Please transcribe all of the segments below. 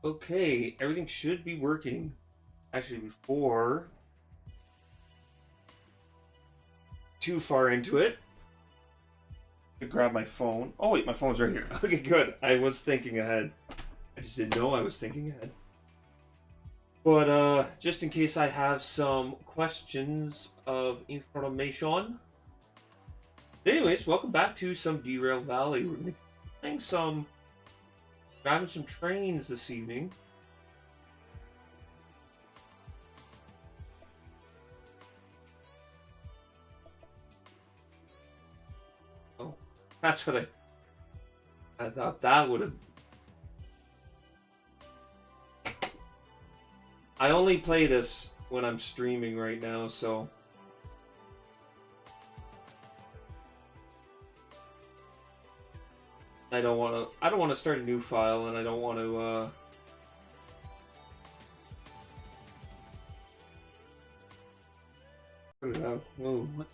Okay, everything should be working. Actually, before too far into it, I grab my phone. Oh wait, my phone's right here. Okay, good. I was thinking ahead. I just didn't know I was thinking ahead. But just in case I have some questions of information. Anyways, welcome back to some Derail Valley. We're gonna be playing some, driving some trains this evening. Oh, that's what I thought that would have. I only play this when I'm streaming right now, so I don't want to start a new file, and I don't want to put it out. Whoa, what?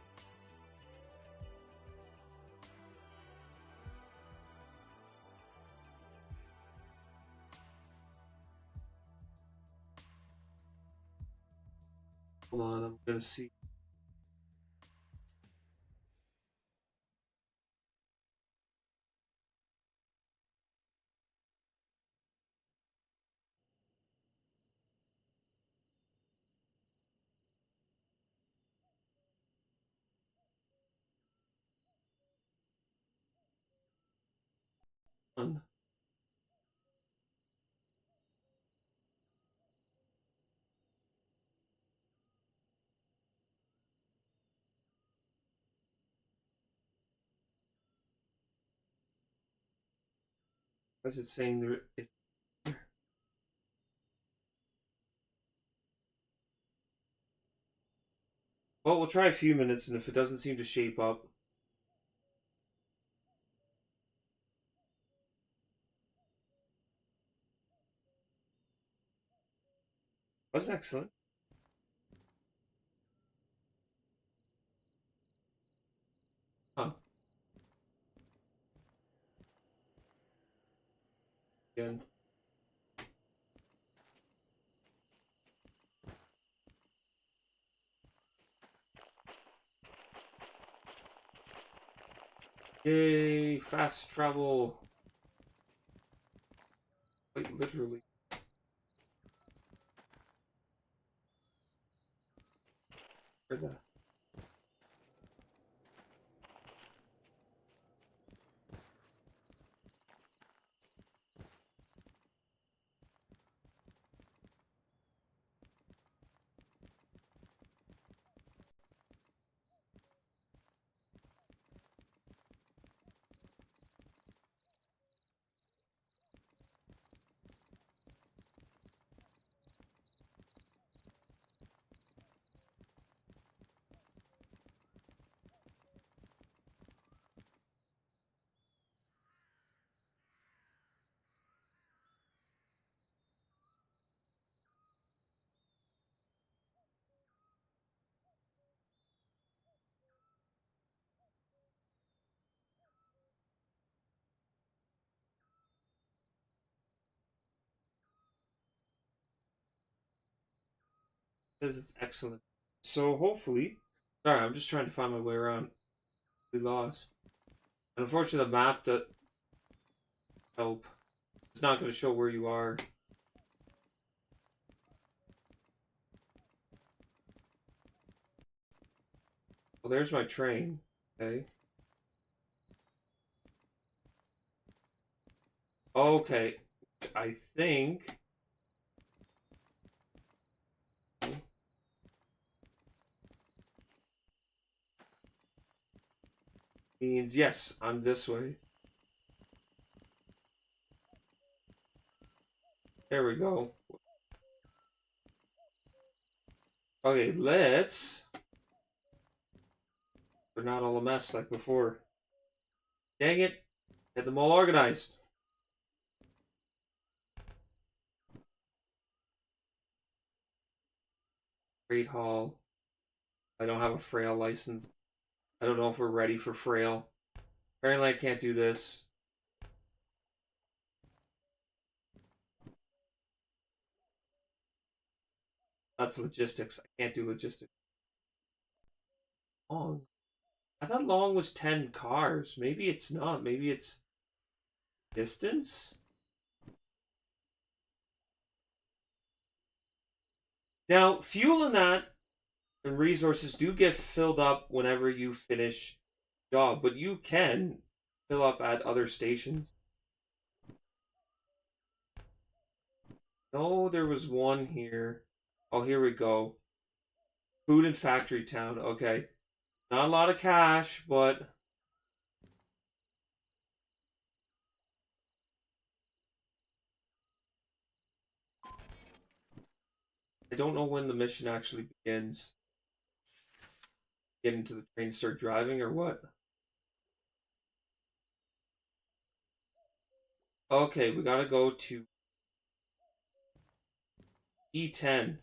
Hold on, I'm gonna see. One. What's it saying there? Well, we'll try a few minutes, and if it doesn't seem to shape up, that's excellent. Huh? Again. Yay! Fast travel. Like literally. Where the? Says it's excellent. So hopefully, sorry, I'm just trying to find my way around. We lost. And unfortunately, the map that help. It's not going to show where you are. Well, there's my train. Okay. Okay. I think. Means yes, I'm this way. There we go. Okay, let's. They're not all a mess like before. Dang it. Get them all organized. Great Hall. I don't have a Frail license. I don't know if we're ready for Frail. Apparently, I can't do this. That's logistics. I can't do logistics. Long. I thought long was 10 cars. Maybe it's not. Maybe it's distance? Now, fuel and that and resources do get filled up whenever you finish job, but you can fill up at other stations. No, there was one here. Oh, here we go. Food and factory town. Okay. Not a lot of cash, but I don't know when the mission actually begins. Get into the train, start driving, or what? Okay, we gotta go to E10.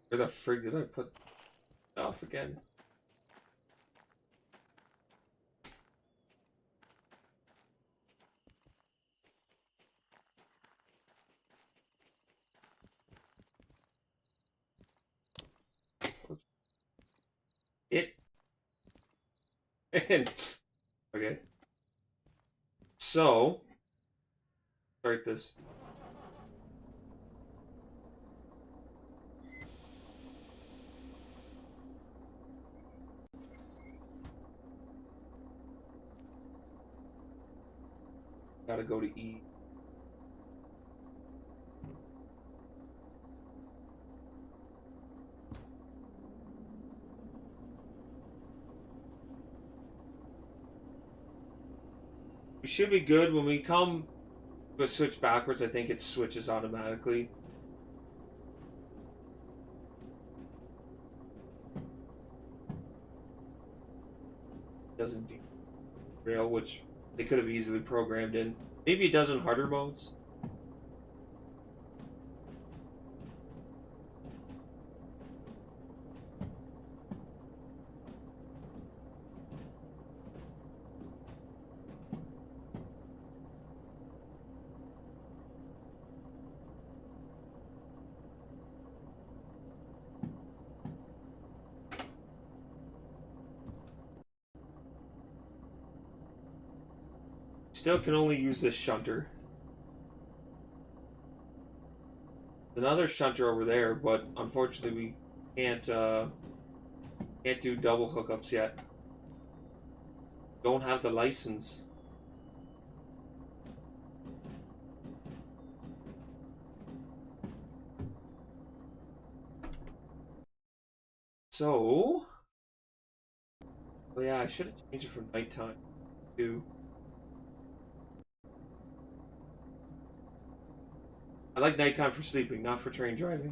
Where the frig did I put stuff again? It. And okay. So start this. Gotta go to E. We should be good when we come to a switch backwards. I think it switches automatically. Doesn't do rail, which they could have easily programmed in. Maybe it does in harder modes. Still can only use this shunter. Another shunter over there, but unfortunately we can't do double hookups yet. Don't have the license. So, oh yeah, I should have changed it from nighttime to. I like nighttime for sleeping, not for train driving.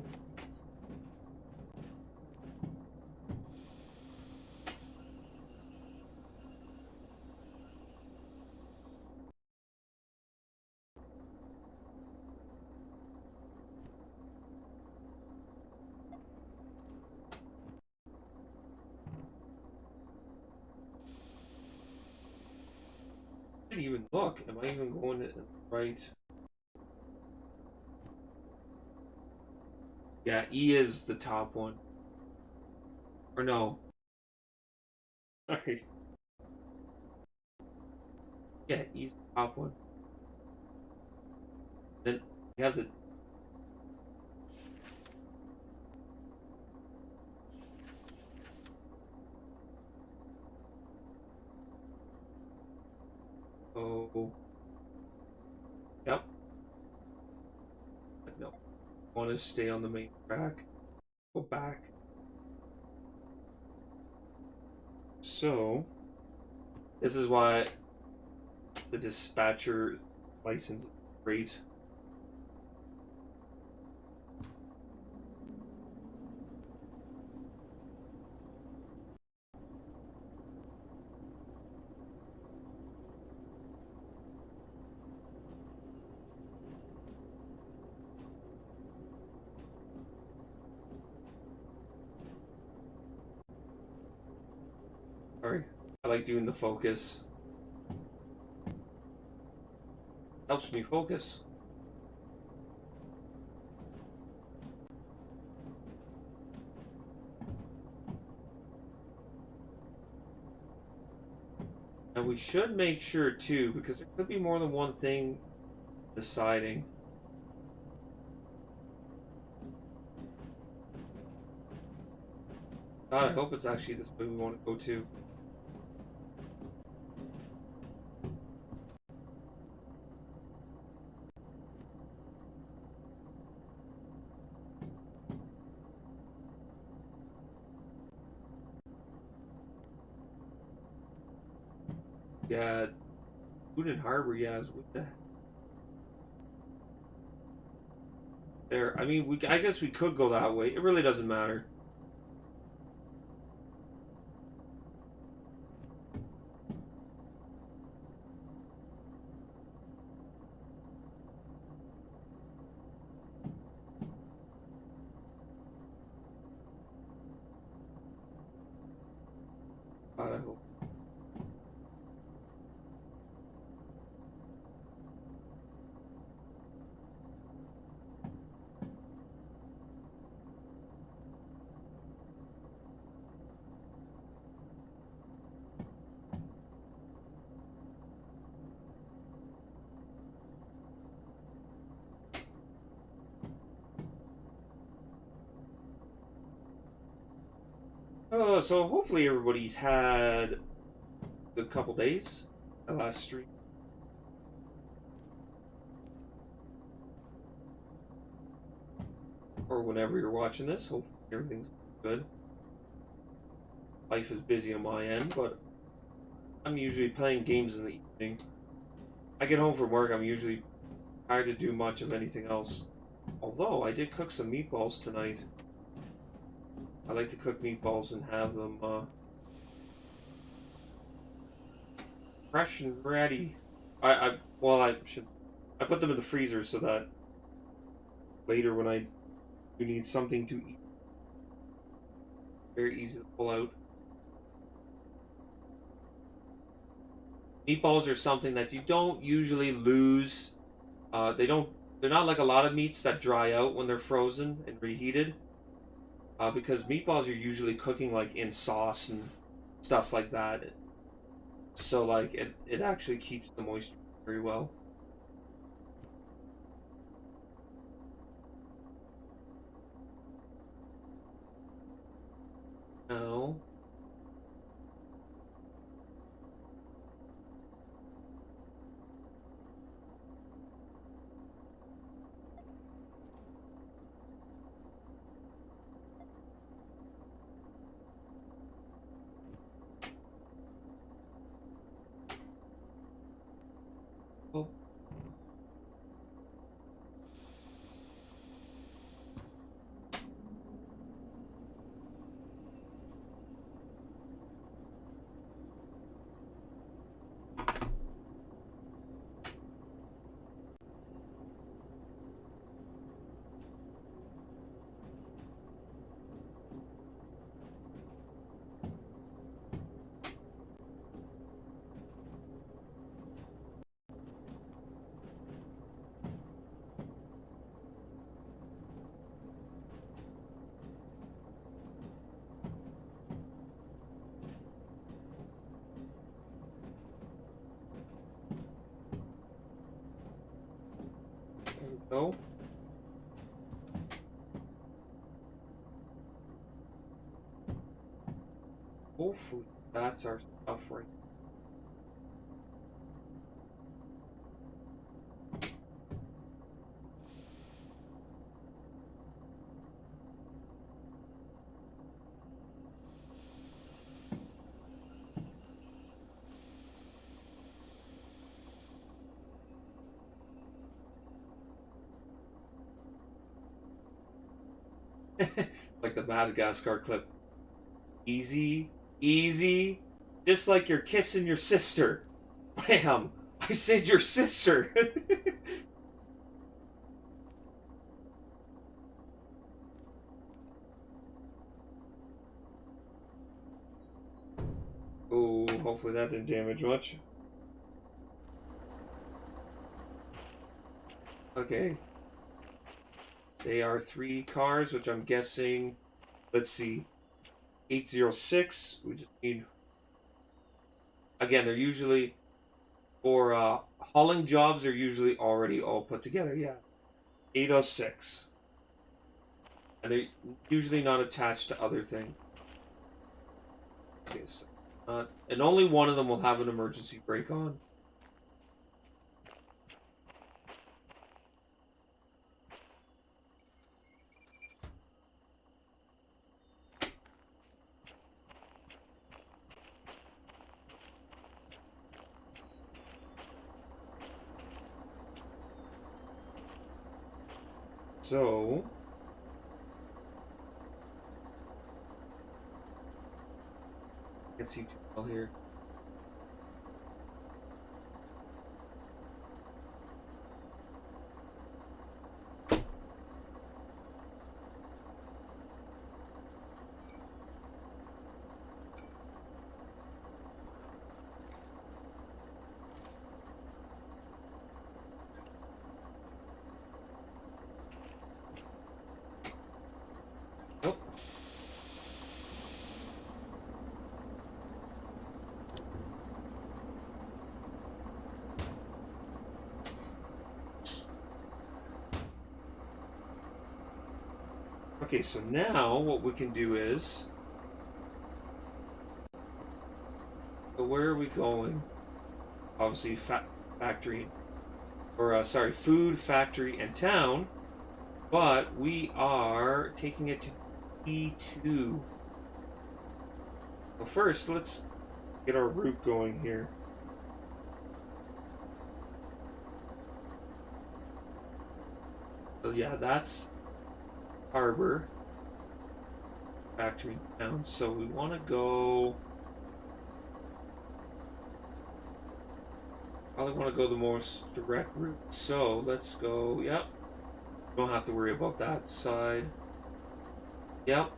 I didn't even look. Am I even going in the right? Yeah, E is the top one. Or no. Sorry. Yeah, E's the top one. Then we have the. Oh. Yep. No. I want to stay on the main track. Go back. So, this is why the dispatcher license is great. Sorry. I like doing the focus. Helps me focus. And we should make sure too, because there could be more than one thing deciding. God, I hope it's actually this way we want to go to. Yeah, Food Harbor, yeah, is with that. There, I mean, I guess we could go that way. It really doesn't matter. God, I hope. Oh, so hopefully everybody's had a good couple days. The last stream. Or whenever you're watching this, hopefully everything's good. Life is busy on my end, but I'm usually playing games in the evening. I get home from work, I'm usually tired to do much of anything else. Although, I did cook some meatballs tonight. I like to cook meatballs and have them fresh and ready. Well, I put them in the freezer so that later when I do need something to eat, very easy to pull out. Meatballs are something that you don't usually lose. They're not like a lot of meats that dry out when they're frozen and reheated. Because meatballs are usually cooking like in sauce and stuff like that. So like it actually keeps the moisture very well. No. Oh. There we go. Hopefully that's our stuff right. Like the Madagascar clip. Easy, easy, just like you're kissing your sister. Bam! I said your sister. Oh, hopefully that didn't damage much. Okay. They are 3 cars, which I'm guessing, let's see, 806. We just need, again, they're usually, for hauling jobs, they're usually already all put together. Yeah. 806. And they're usually not attached to other things. Okay, so, and only one of them will have an emergency brake on. So, I can see too well here. Oh. Okay, so now what we can do is, so where are we going? Obviously, factory, or sorry, food, factory, and town. But we are taking it to E2. So first, let's get our route going here. So yeah, that's harbor, factory, town. So we want to go, probably want to go the most direct route. So let's go, yep. Don't have to worry about that side. Yep.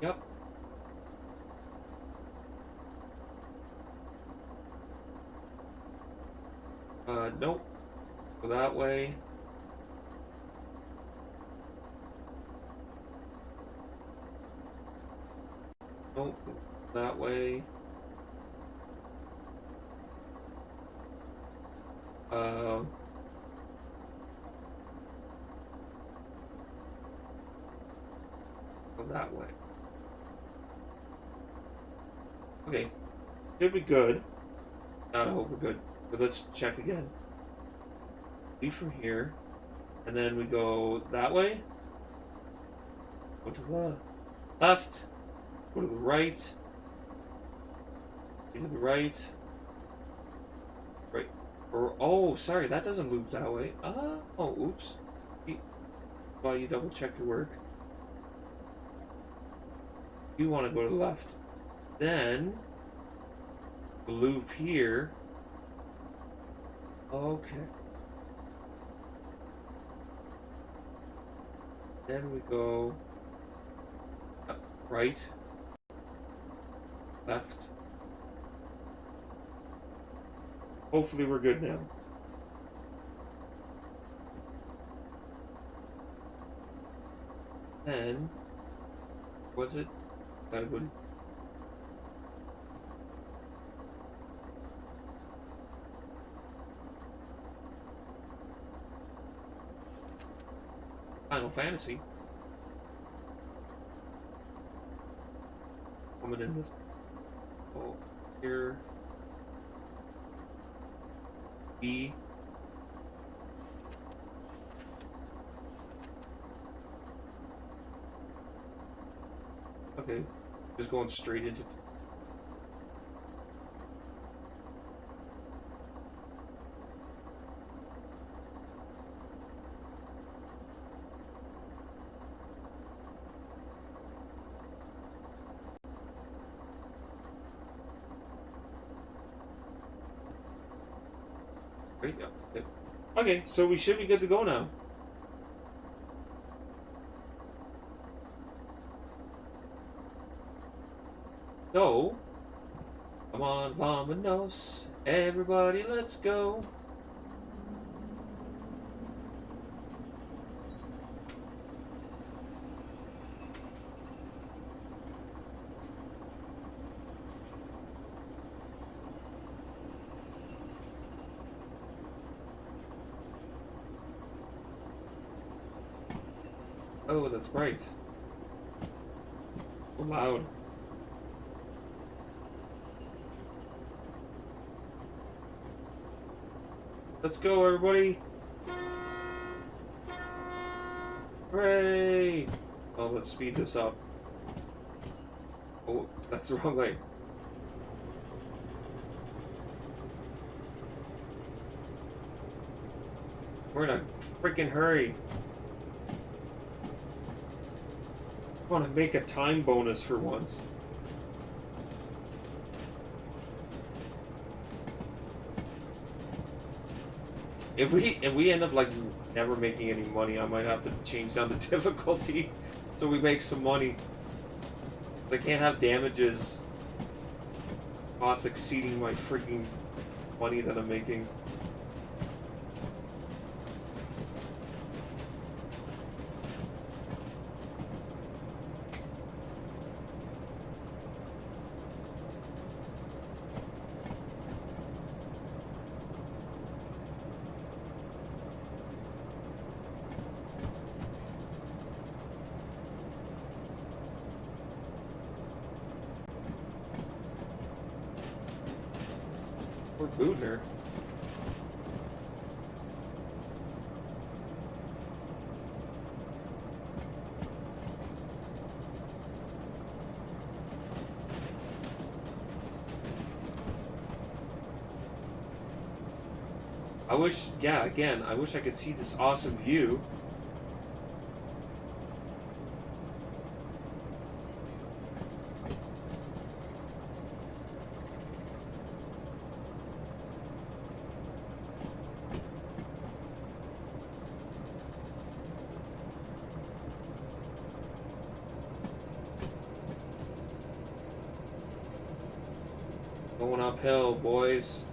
Yep. Nope. Go that way. Nope. That way. Go that way. Okay. Should be good. God, I hope we're good. So let's check again. Leave from here. And then we go that way. Go to the left. Go to the right. Go to the right. Right. Or, oh, sorry, that doesn't loop that way. Oh, oops. While you double check your work. You want to go to the left. Then, the loop here. Okay. Then we go right, left. Hopefully we're good now. Then, was it? Gotta go to Final Fantasy. Coming in this. Oh, here. E. Okay, just going straight into. Right, yeah. Okay, so we should be good to go now. So, Come on, vamonos. Everybody, let's go. Oh, that's bright. So loud. Let's go, everybody. Hooray! Oh, let's speed this up. Oh, that's the wrong way. We're in a freaking hurry. I want to make a time bonus for once. If we end up like never making any money, I might have to change down the difficulty so we make some money. I can't have damages costs exceeding my freaking money that I'm making. We're booting her. I wish, yeah, again, I wish I could see this awesome view. Going uphill, boys.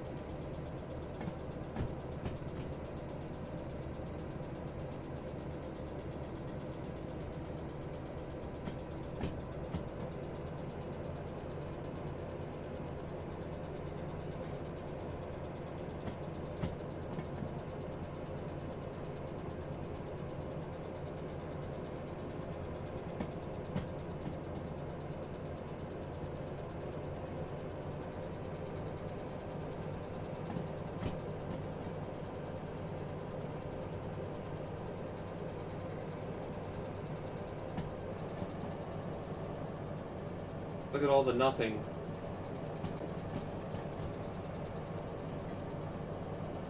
Look at all the nothing.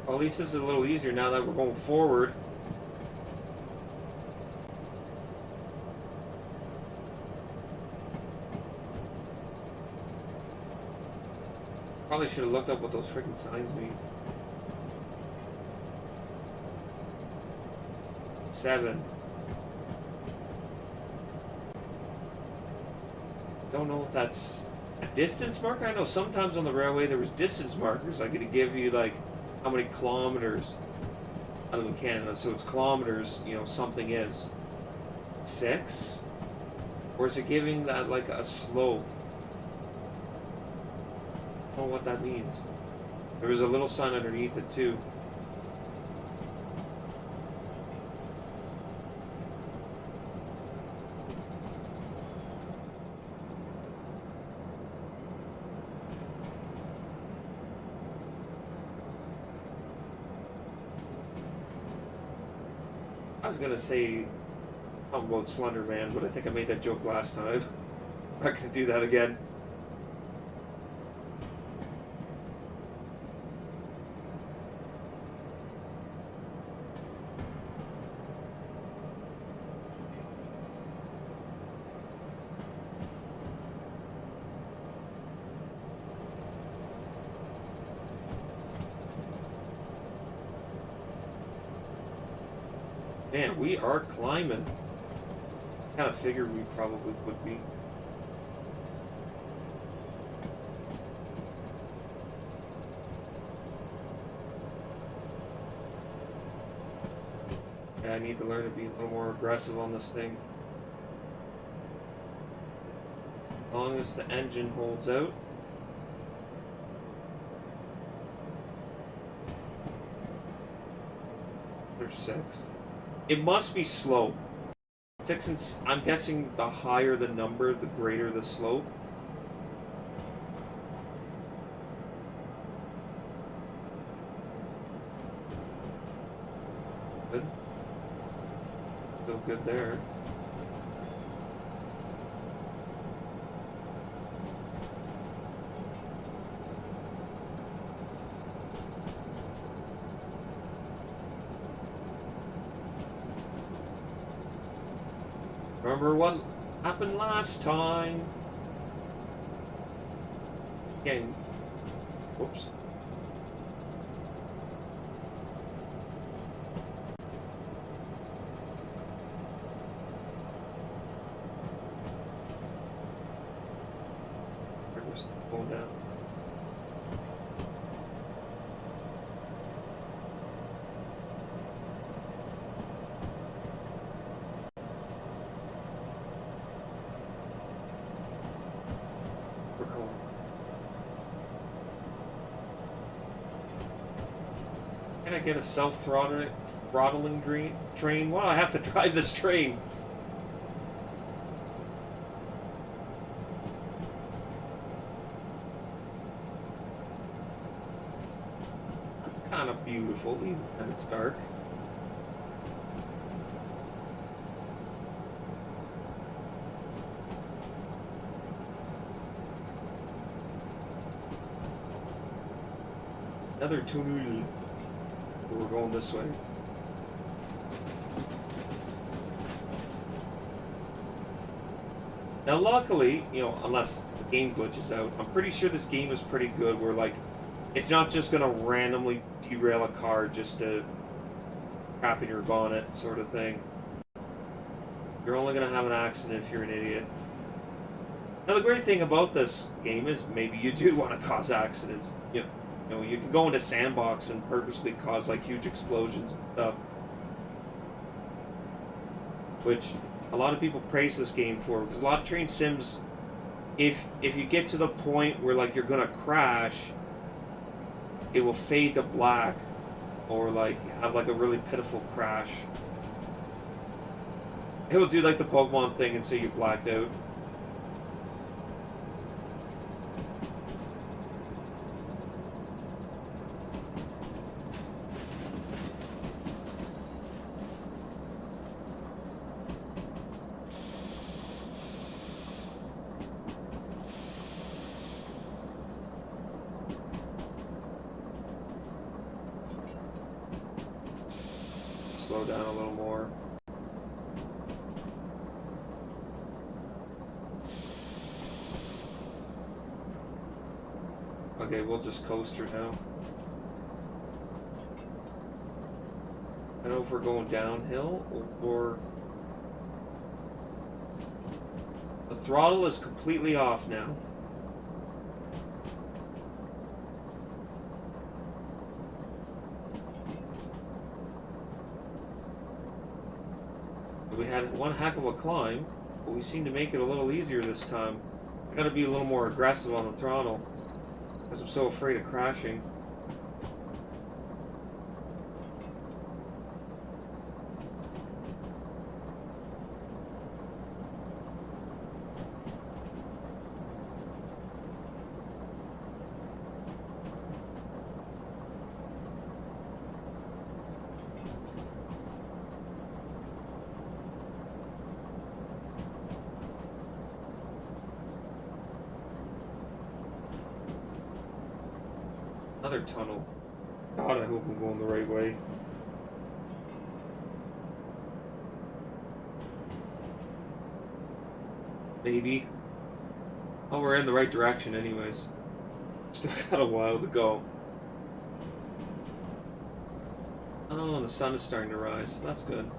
Well, at least this is a little easier now that we're going forward. Probably should have looked up what those freaking signs mean. 7. Don't know if that's a distance marker. I know sometimes on the railway there was distance markers. Like it'd give you like how many kilometers. I live in Canada, so it's kilometers. You know, something is 6, or is it giving that like a slope? I don't know what that means. There was a little sign underneath it too. I was gonna say something about Slender Man, but I think I made that joke last time. I'm not gonna do that again. Man, we are climbing. Kind of figured we probably would be. Yeah, I need to learn to be a little more aggressive on this thing. As long as the engine holds out. There's 6. It must be slow. 6 and I'm guessing the higher the number, the greater the slope. Good. Still good there. Remember what happened last time? Again. Whoops. We're going down. Can I get a self-throttling train? Why do I have to drive this train? That's kind of beautiful, even when it's dark. Another tunnel. We're going this way. Now luckily, you know, unless the game glitches out, I'm pretty sure this game is pretty good where, like, it's not just gonna randomly derail a car just to crap in your bonnet sort of thing. You're only gonna have an accident if you're an idiot. Now the great thing about this game is maybe you do want to cause accidents. You know, you can go into sandbox and purposely cause like huge explosions and stuff. Which a lot of people praise this game for, because a lot of train sims, if you get to the point where like you're gonna crash, it will fade to black, or like have like a really pitiful crash. It will do like the Pokemon thing and say you blacked out. Slow down a little more. Okay, we'll just coast her now. I don't know if we're going downhill or... The throttle is completely off now. We had one heck of a climb, but we seem to make it a little easier this time. I gotta be a little more aggressive on the throttle, because I'm so afraid of crashing. Another tunnel. God, I hope I'm going the right way. Maybe. Oh, we're in the right direction anyways. Still got a while to go. Oh, and the sun is starting to rise. That's good.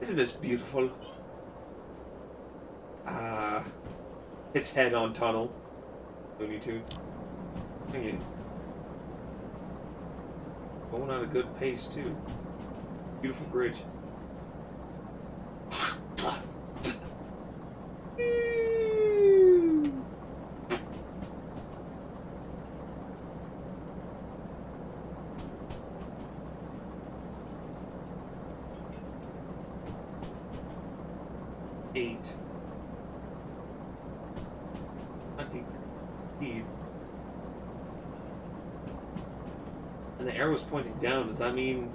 Isn't this beautiful? Ah, it's head on tunnel. Looney Tune. Thank you. Going at a good pace too. Beautiful bridge. Eight. Not deep. Speed. And the arrow's pointing down. Does that mean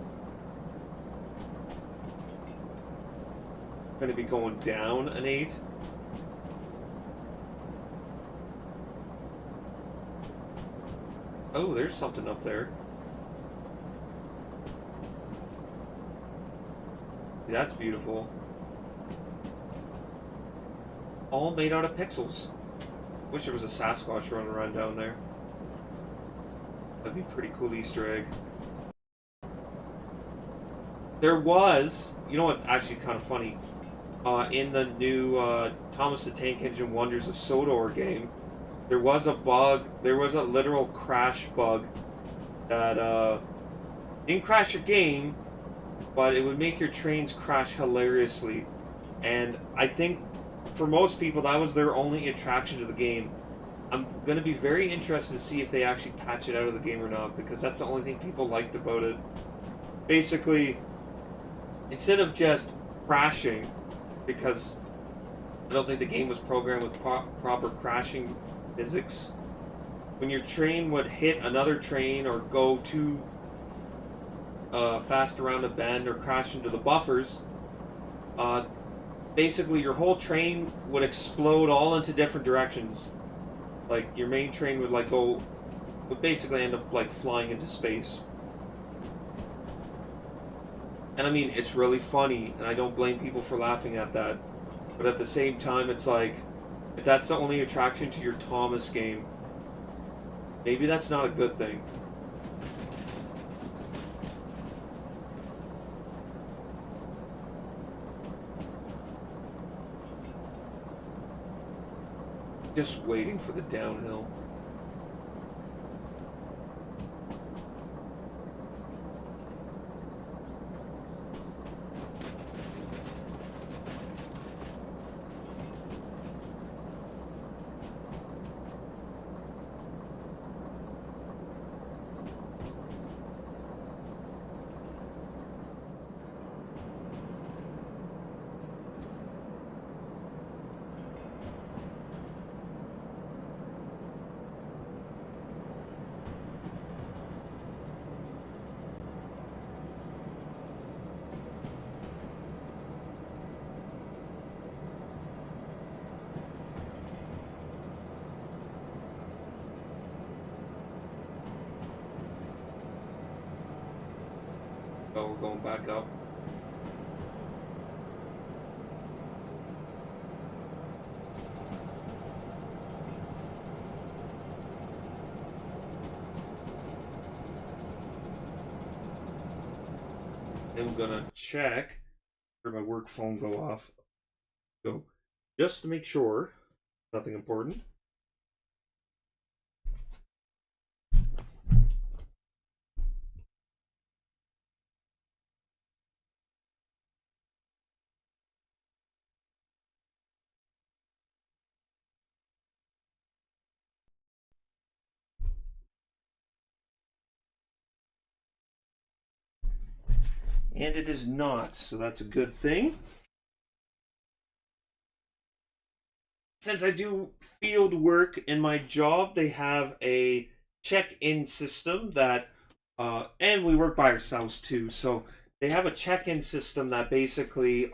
I'm going to be going down an 8? Oh, there's something up there. That's beautiful. All made out of pixels. Wish there was a Sasquatch running around down there. That'd be a pretty cool Easter egg. There was, you know what, actually kind of funny, in the new Thomas the Tank Engine Wonders of Sodor game, there was a bug, there was a literal crash bug that didn't crash your game, but it would make your trains crash hilariously. And I think for most people that was their only attraction to the game. I'm going to be very interested to see if they actually patch it out of the game or not, because that's the only thing people liked about it. Basically, instead of just crashing, because I don't think the game was programmed with proper crashing physics, when your train would hit another train or go too fast around a bend or crash into the buffers, basically your whole train would explode all into different directions. Like, your main train would would basically end up like flying into space. And I mean, it's really funny, and I don't blame people for laughing at that. But at the same time, it's like, if that's the only attraction to your Thomas game, maybe that's not a good thing. Just waiting for the downhill. Oh, we're going back up. I'm gonna check where my work phone go off. So, just to make sure, nothing important. And it is not, so that's a good thing. Since I do field work in my job, they have a check-in system that, and we work by ourselves too, so they have a check-in system that basically,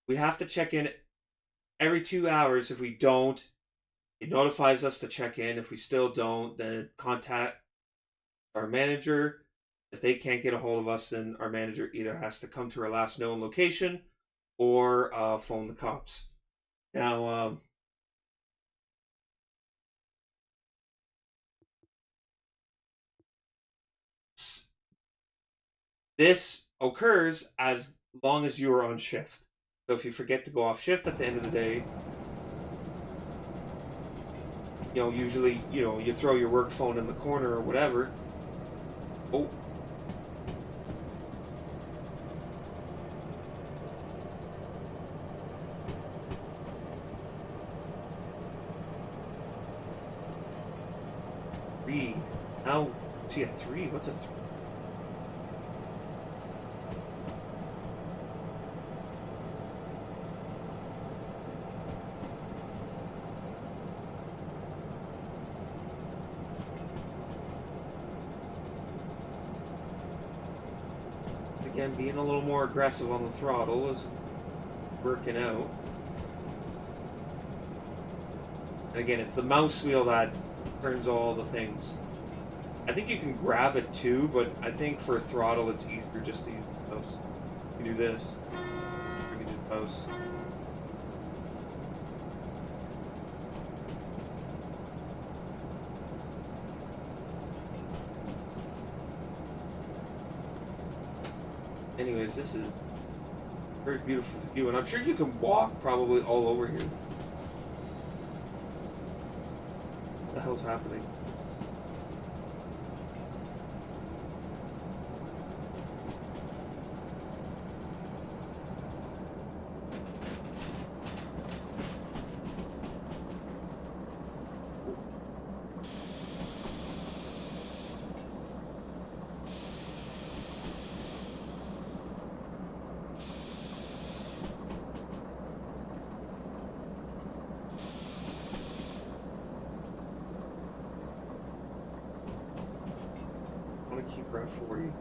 we have to check in every 2 hours. If we don't, it notifies us to check in. If we still don't, then it contact our manager. If they can't get a hold of us, then our manager either has to come to our last known location or phone the cops. Now, this occurs as long as you are on shift. So if you forget to go off shift at the end of the day, you know, usually, you know, you throw your work phone in the corner or whatever. Oh. Three. Now, see a 3? What's a 3? Again, being a little more aggressive on the throttle is working out. And again, it's the mouse wheel that turns all the things. I think you can grab it too, but I think for throttle it's easier just to use the mouse. You can do this. You can do the mouse. Anyways, this is a very beautiful view, and I'm sure you can walk probably all over here. What the hell's happening? Keep around 40.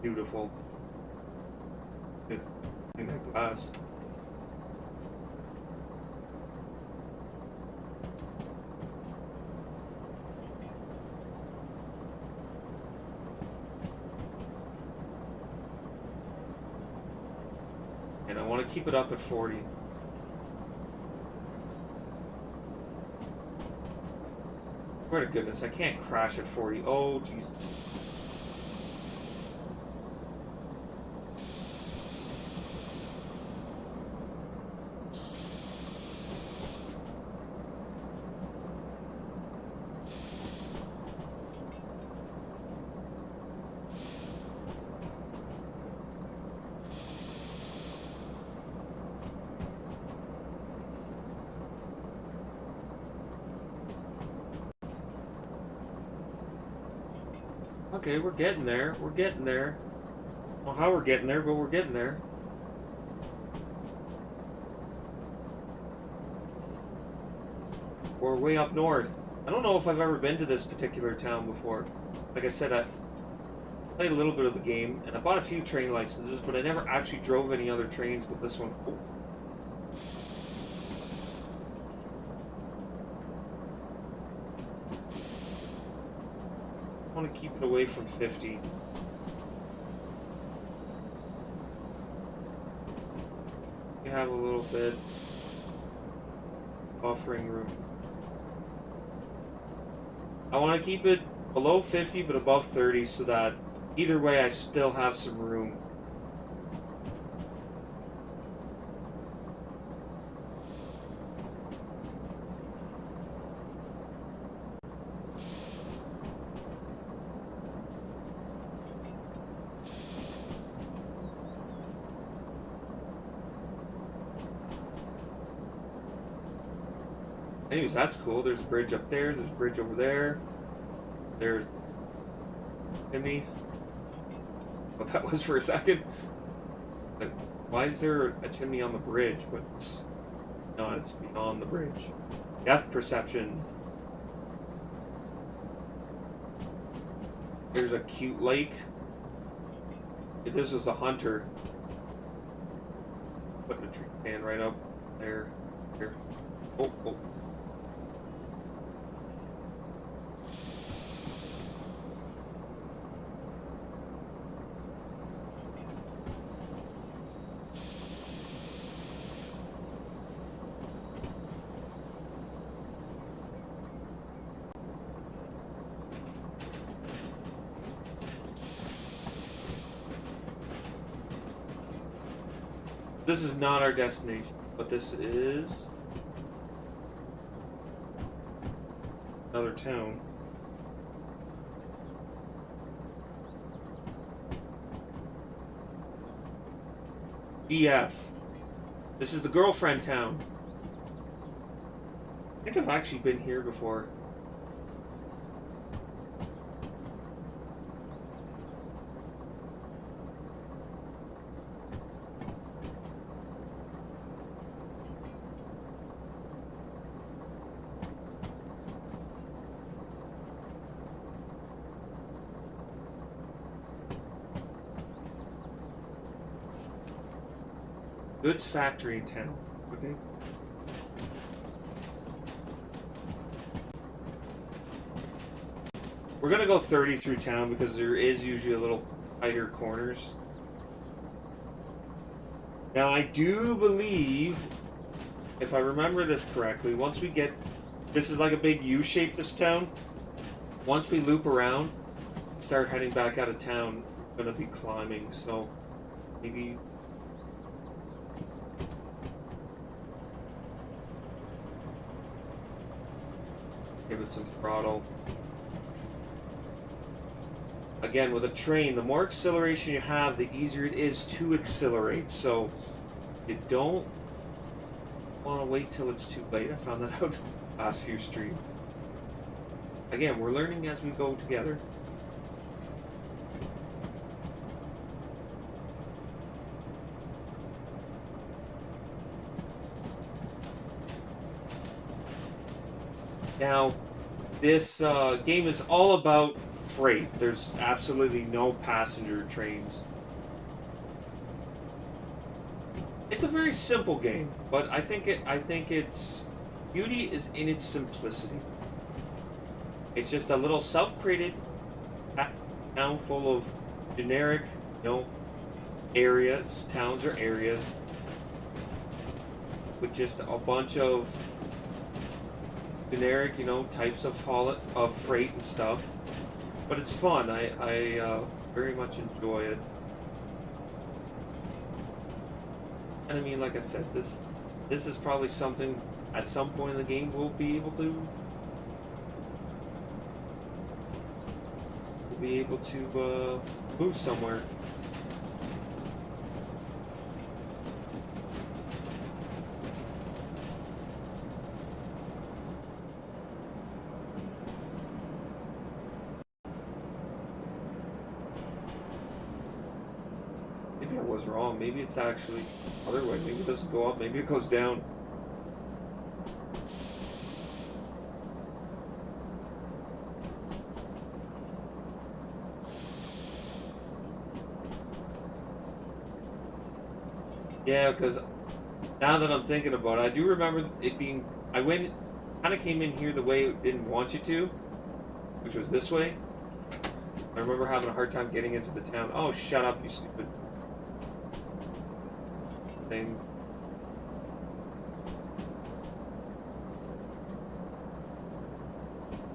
Beautiful. Good. In that glass. And I want to keep it up at 40. Swear to goodness, I can't crash at 40. Oh, jeez. Okay, we're getting there. We're getting there. I don't know how we're getting there, but we're getting there. We're way up north. I don't know if I've ever been to this particular town before. Like I said, I played a little bit of the game, and I bought a few train licenses, but I never actually drove any other trains with this one. Oh. I want to keep it away from 50. We have a little bit buffering room. I want to keep it below 50 but above 30 so that either way I still have some room. Anyways, that's cool. There's a bridge up there. There's a bridge over there. There's chimney. What that was for a second. Like, why is there a chimney on the bridge? But it's not. It's beyond the bridge. Depth perception. There's a cute lake. If this was a hunter, putting a tree stand right up there. Here. Oh, oh. This is not our destination, but this is another town. DF. This is the girlfriend town. I think I've actually been here before. Goods factory in town. Okay. We're gonna go 30 through town because there is usually a little tighter corners. Now I do believe, if I remember this correctly, once we get, this is like a big U shape, this town. Once we loop around, start heading back out of town, we're gonna be climbing, so maybe give it some throttle. Again, with a train, the more acceleration you have, the easier it is to accelerate. So you don't want to wait till it's too late. I found that out last few streams. Again, we're learning as we go together. Now, this game is all about freight. There's absolutely no passenger trains. It's a very simple game, but I think its beauty is in its simplicity. It's just a little self-created town full of generic, areas, towns or areas with just a bunch of generic, types of freight and stuff. But it's fun. I very much enjoy it. And I mean, like I said, this is probably something at some point in the game we'll be able to move somewhere. Maybe I was wrong. Maybe it's actually other way. Maybe it doesn't go up. Maybe it goes down. Yeah, because now that I'm thinking about it, I do remember it being... I kind of came in here the way it didn't want you to, which was this way. I remember having a hard time getting into the town. Oh, shut up, you stupid thing.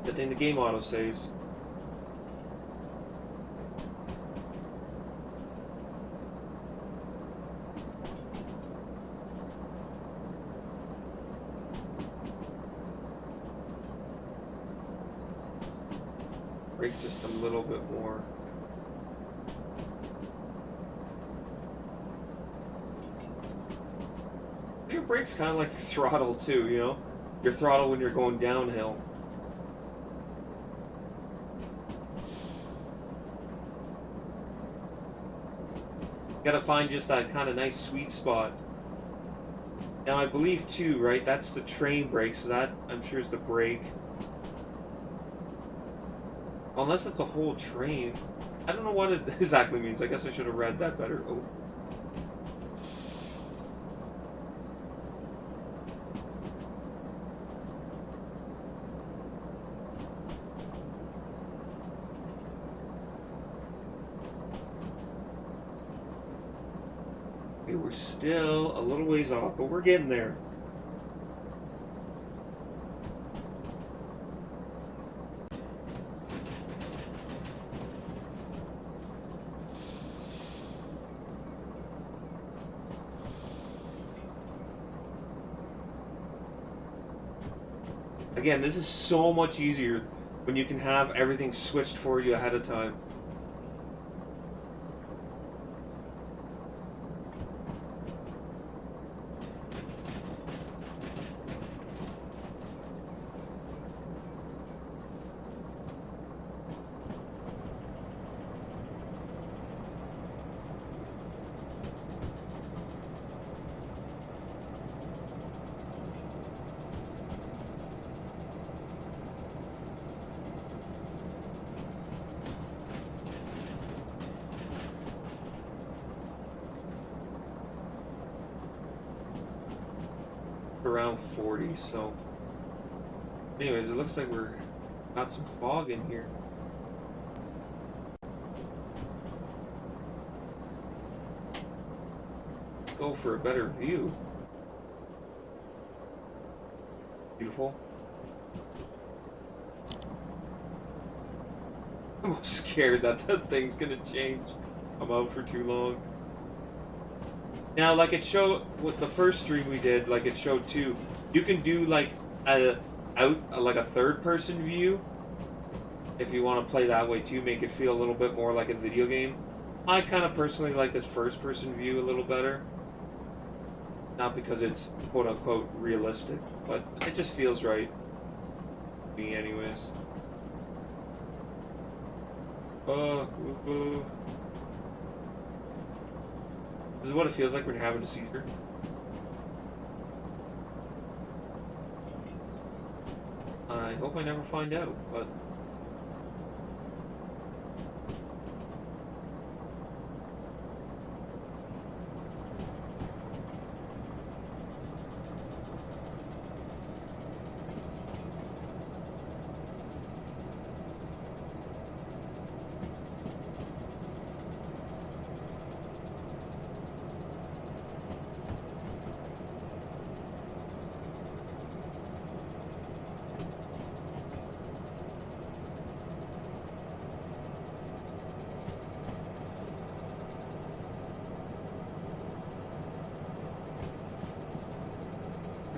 Good thing the game auto saves. Brake just a little bit more. Your brake's kind of like your throttle too, Your throttle when you're going downhill. Gotta find just that kind of nice sweet spot. Now I believe too, right? That's the train brake, so that I'm sure is the brake. Unless it's the whole train. I don't know what it exactly means. I guess I should have read that better. Oh. Okay, we're still a little ways off, but we're getting there. Again, this is so much easier when you can have everything switched for you ahead of time. Around 40, so anyways, it looks like we're got some fog in here. Let's go for a better view. Beautiful. I'm scared that that thing's gonna change. I'm out for too long. Now, like it showed with the first stream we did, like it showed too, you can do like a third-person view if you want to play that way too, make it feel a little bit more like a video game. I kind of personally like this first-person view a little better, not because it's quote-unquote realistic, but it just feels right to me, anyways. This is what it feels like when you're having a seizure. I hope I never find out, but...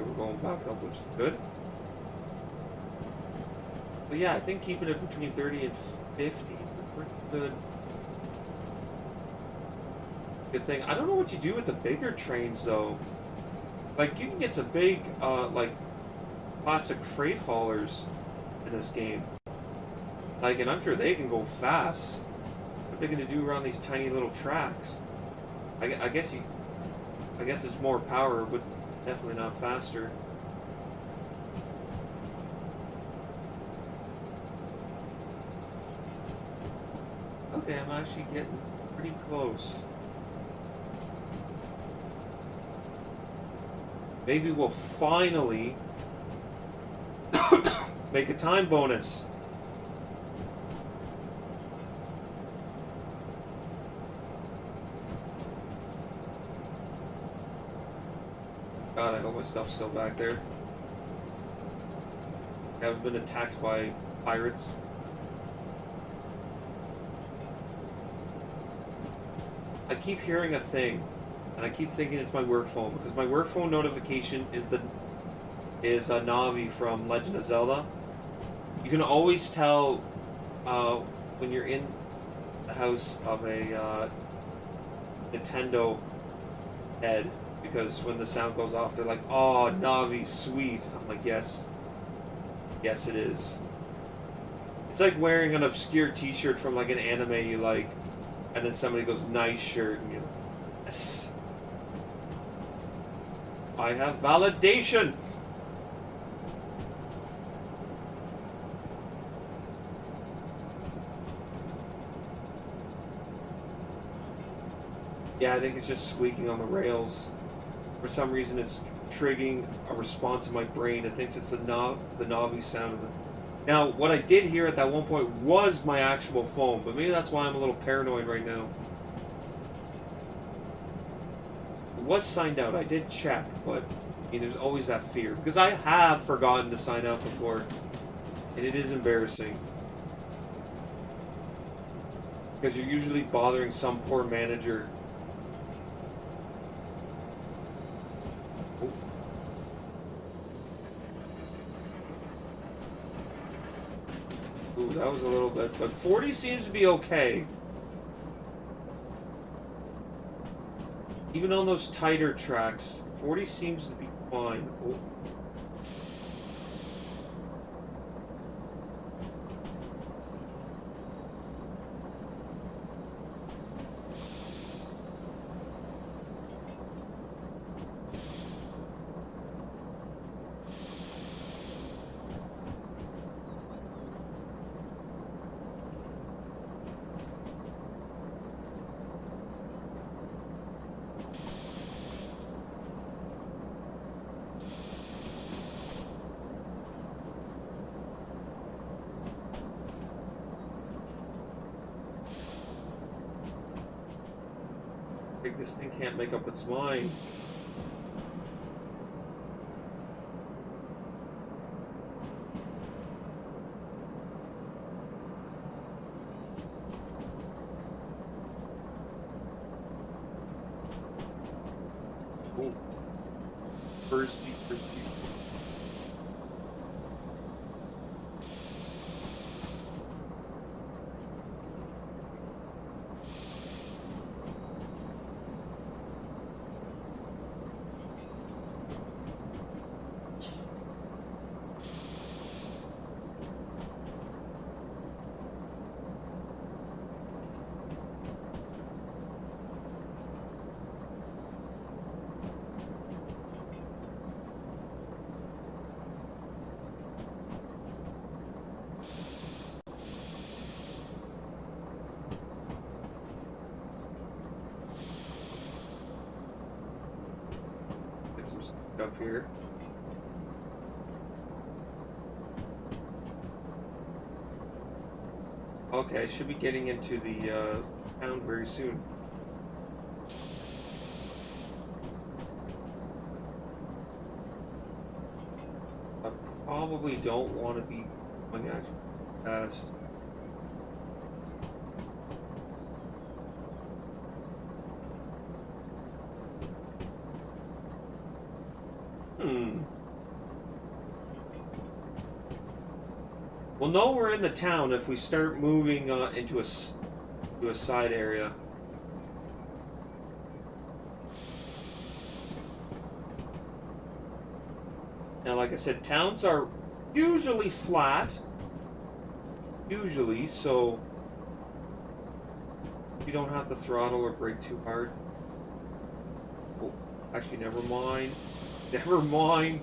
we're going back up, which is good. But yeah, I think keeping it between 30 and 50 is pretty good. Good thing. I don't know what you do with the bigger trains though. Like you can get some big, like plastic freight haulers in this game. Like, and I'm sure they can go fast. What are they gonna do around these tiny little tracks? I guess it's more power, but definitely not faster. Okay, I'm actually getting pretty close. Maybe we'll finally make a time bonus. God, I hope my stuff's still back there. I haven't been attacked by pirates. I keep hearing a thing, and I keep thinking it's my work phone, because my work phone notification is a Navi from Legend of Zelda. You can always tell when you're in the house of a Nintendo head. Because when the sound goes off, they're like, "Oh, Navi, sweet." I'm like, "Yes, yes, it is." It's like wearing an obscure T-shirt from like an anime you like, and then somebody goes, "Nice shirt," and you're like, "Yes, I have validation." Yeah, I think it's just squeaking on the rails. For some reason, it's triggering a response in my brain. It thinks it's the Navi sound of it. Now, what I did hear at that one point was my actual phone, but maybe that's why I'm a little paranoid right now. It was signed out. I did check, but I mean, there's always that fear. Because I have forgotten to sign out before, and it is embarrassing. Because you're usually bothering some poor manager. that was a little bit, but 40 seems to be okay. Even on those tighter tracks, 40 seems to be fine. Oh. This thing can't make up its mind. Oh. First Jeep. Get some stuff up here. Okay, I should be getting into the town very soon. I probably don't want to be going actually fast. We'll know we're in the town if we start moving into a side area. Now, like I said, towns are usually flat. Usually, so you don't have to throttle or brake too hard. Oh, actually, never mind. Never mind.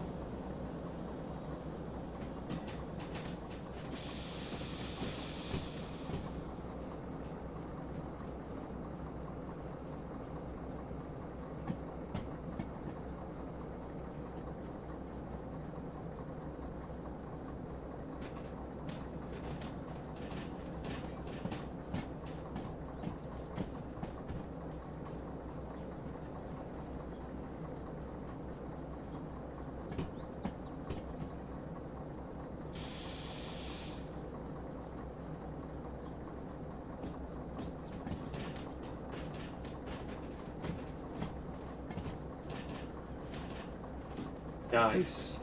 Nice.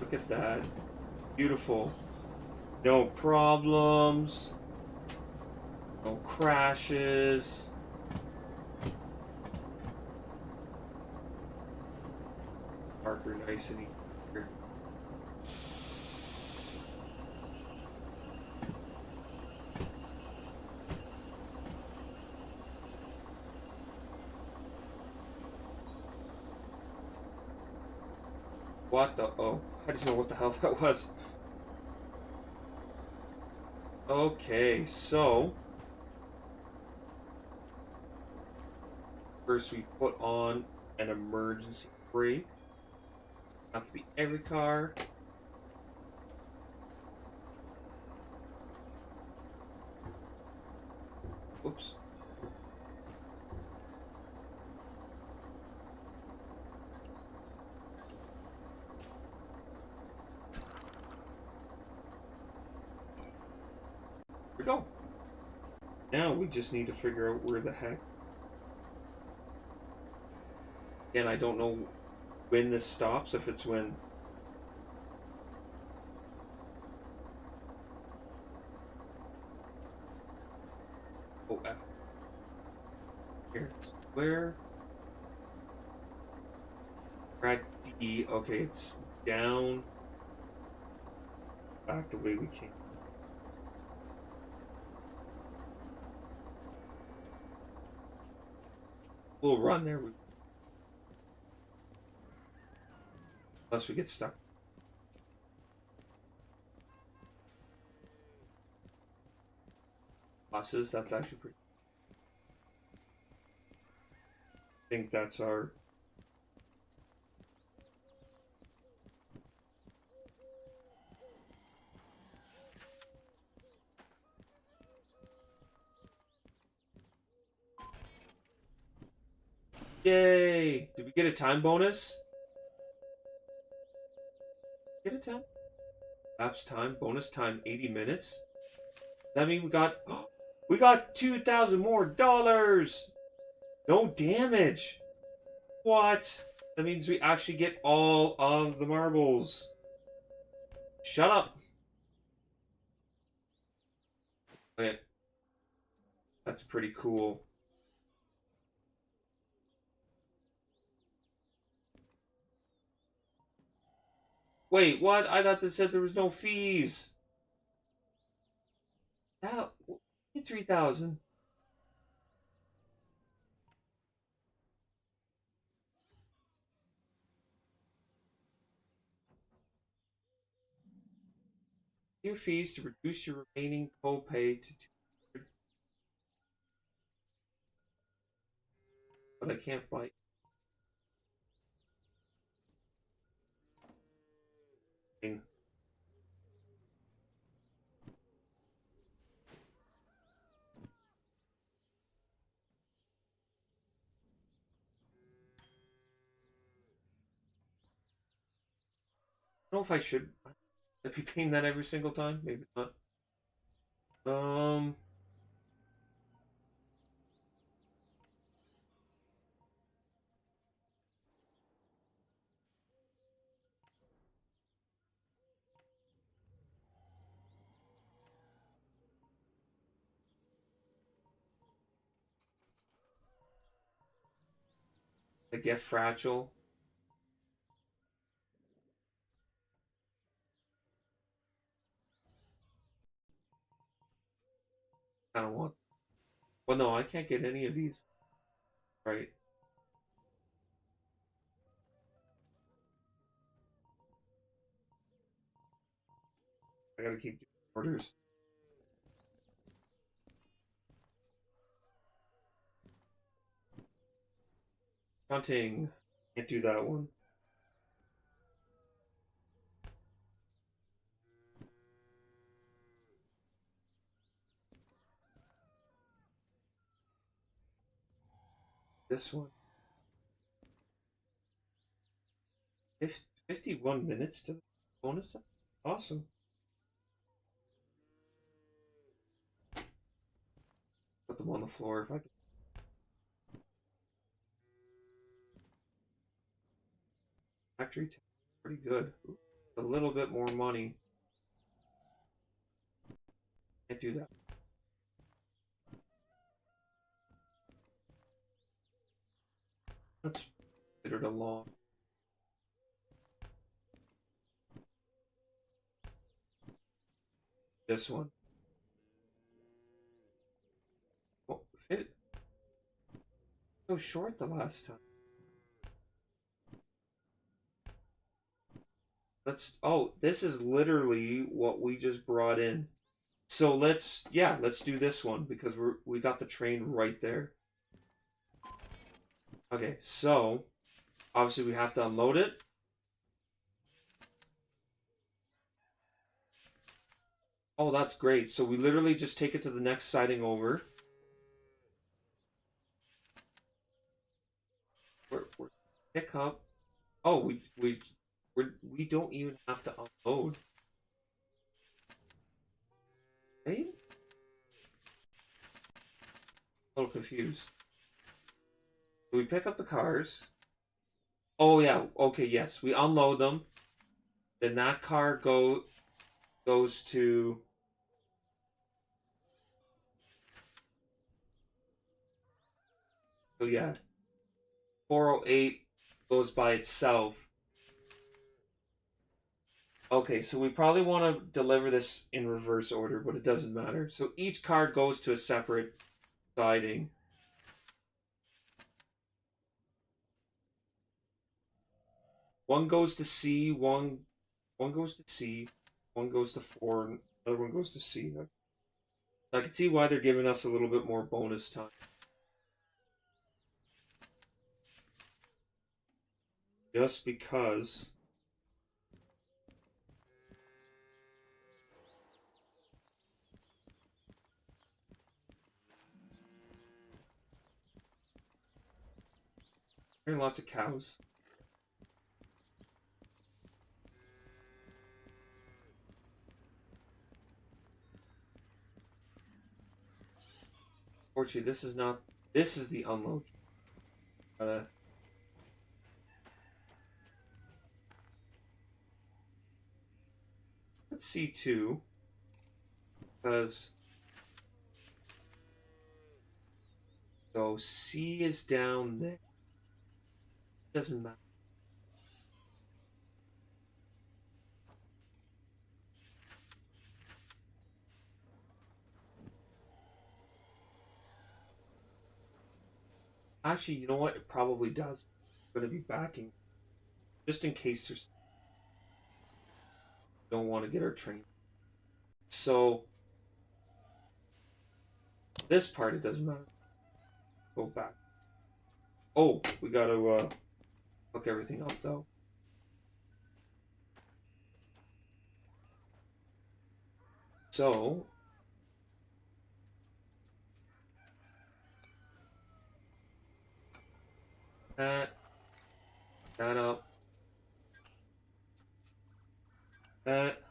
Look at that. Beautiful. No problems. No crashes. Parker nice and here. What the? Oh, I didn't know what the hell that was. Okay, so first we put on an emergency brake. Not to be every car. Oops. Here we go. Now we just need to figure out where the heck. Again, I don't know when this stops, if it's when Oh, F. Here. Where? We're at D. Okay, it's down. Back the way we came. We'll run there. Unless we get stuck. Buses, that's actually pretty. I think that's our. Yay! Did we get a time bonus? Get a time? Lapse time, bonus time, 80 minutes. Does that mean we got 2,000 more dollars? No damage. What? That means we actually get all of the marbles. Shut up. Okay. That's pretty cool. Wait, what? I thought they said there was no fees. That 3,000. Your fees to reduce your remaining copay to 200. But I can't buy. I don't know if I should be paying that every single time. Maybe not. I get fragile. I don't want. Well, no, I can't get any of these. Right. I gotta keep doing orders. Hunting. Can't do that one. This one. 51 minutes to the bonus? That's awesome. Put them on the floor if I could. Factory, pretty good. Ooh, a little bit more money. Can't do that. That's considered a long. This one. Oh, it so short the last time. This is literally what we just brought in. So let's do this one because we got the train right there. Okay, so obviously we have to unload it. Oh, that's great. So we literally just take it to the next siding over. We're pick up. Oh, we don't even have to unload. Right? A little confused. So we pick up the cars. Oh yeah. Okay. Yes, we unload them. Then that car goes to. yeah, 408 goes by itself. Okay, so we probably want to deliver this in reverse order, but it doesn't matter. So each card goes to a separate siding. One goes to C, one goes to C, one goes to 4, and the other one goes to C. I can see why they're giving us a little bit more bonus time. Just because there are lots of cows. Fortunately, this is not. This is the unload. Let's see two, because so C is down there. Doesn't matter. Actually, you know what? It probably does. I'm gonna be backing just in case there's don't want to get our train. So this part it doesn't matter. Go back. Oh, we gotta hook everything up though. So that up. That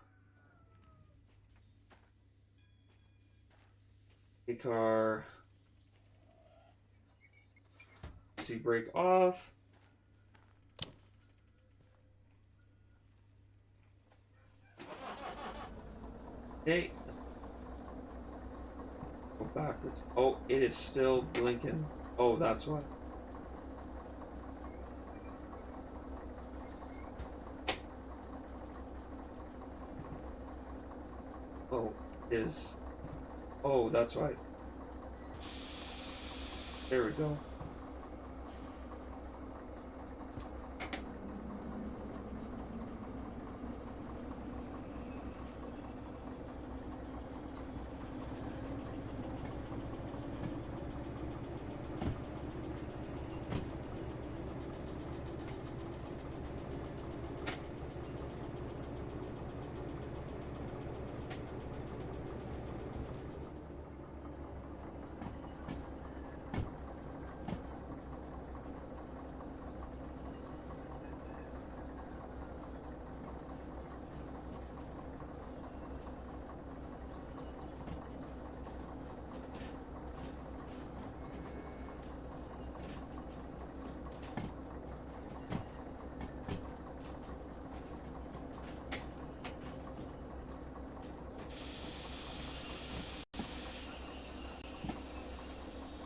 take our C brake off. Okay. Go backwards. Oh, it is still blinking. Oh, that's why. Oh, it is. Oh, that's right. There we go.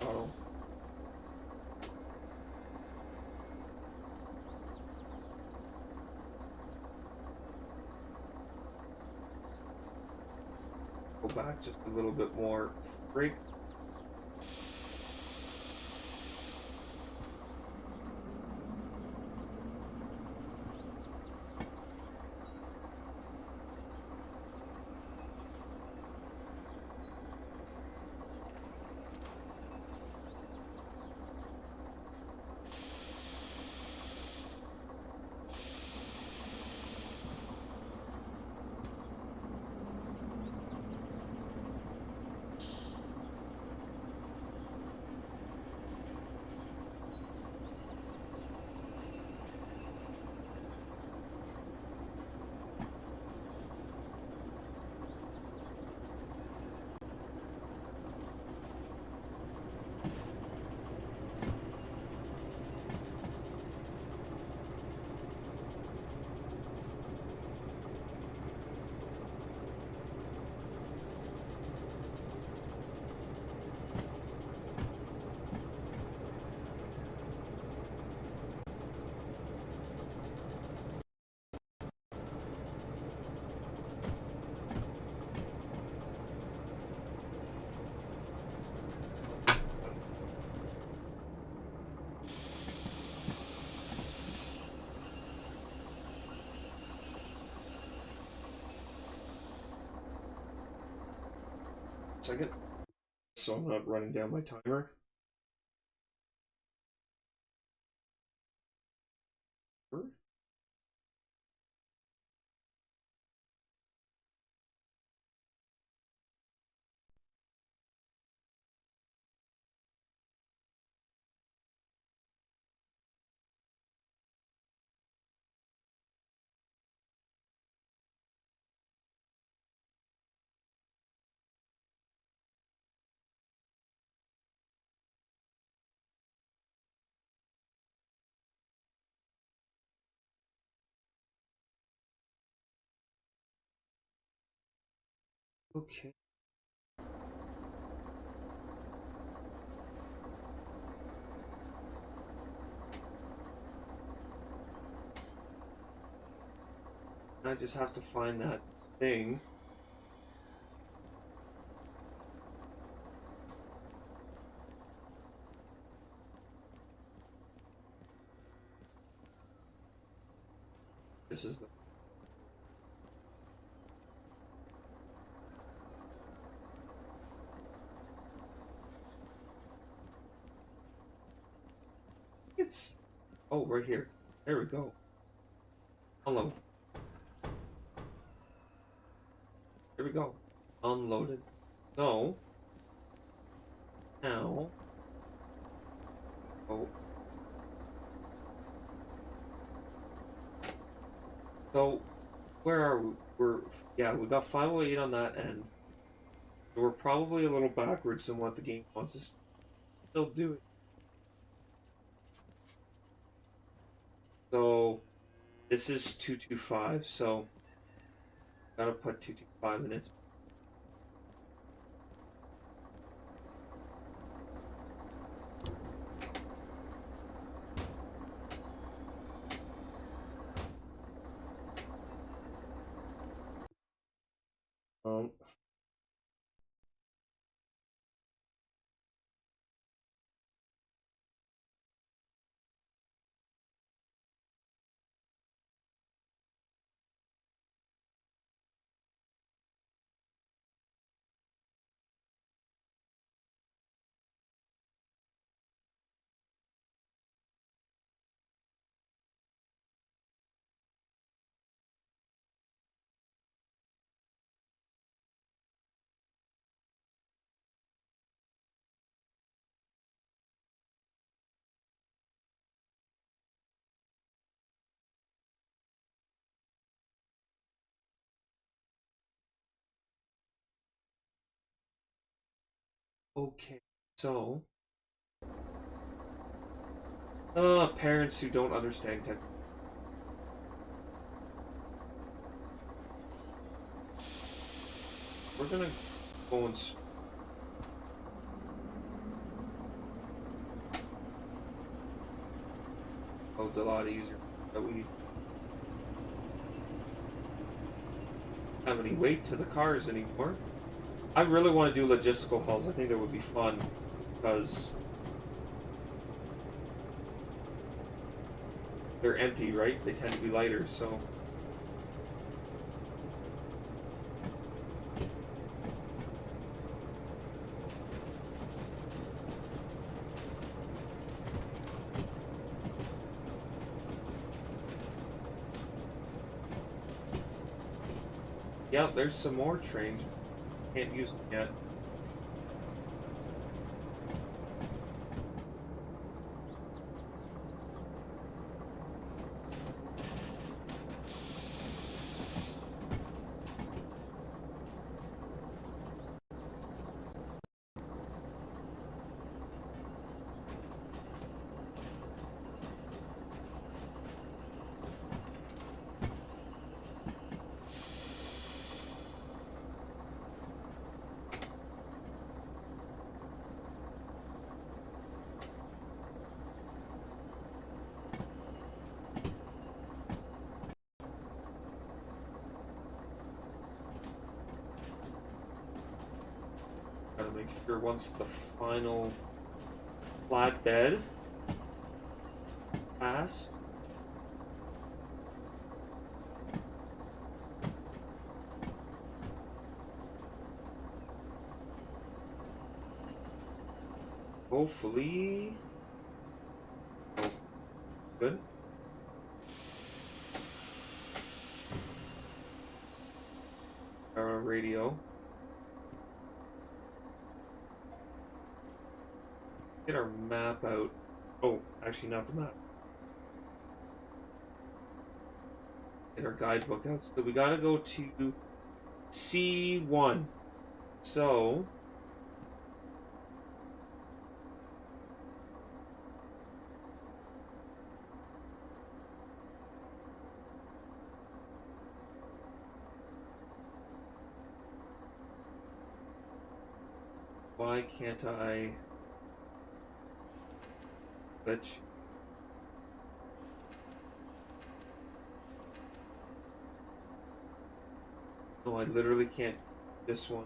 Oh. Go back just a little bit more. Brake. second, so I'm not running down my timer. Okay. I just have to find that thing. This is the... It's... Oh, right here. There we go. Unload. There we go. Unloaded. So... Now... Oh. So... Where are we? Yeah, we got 508 on that end. So we're probably a little backwards than what the game wants us to still do it. So... This is 225, so... Gotta put 225 in its... Um... Okay, so... parents who don't understand tech. We're gonna go and... Oh, it's a lot easier that we have any weight to the cars anymore. I really want to do logistical hauls. I think that would be fun because they're empty, right? They tend to be lighter, so... Yeah, there's some more trains. Can't use them yet. Gotta make sure once the final flatbed passed. Hopefully. Oh, good. Our radio. Get our map out. Oh, actually not the map. Get our guidebook out. So we gotta go to C1. So why can't I glitch? No, I literally can't. This one.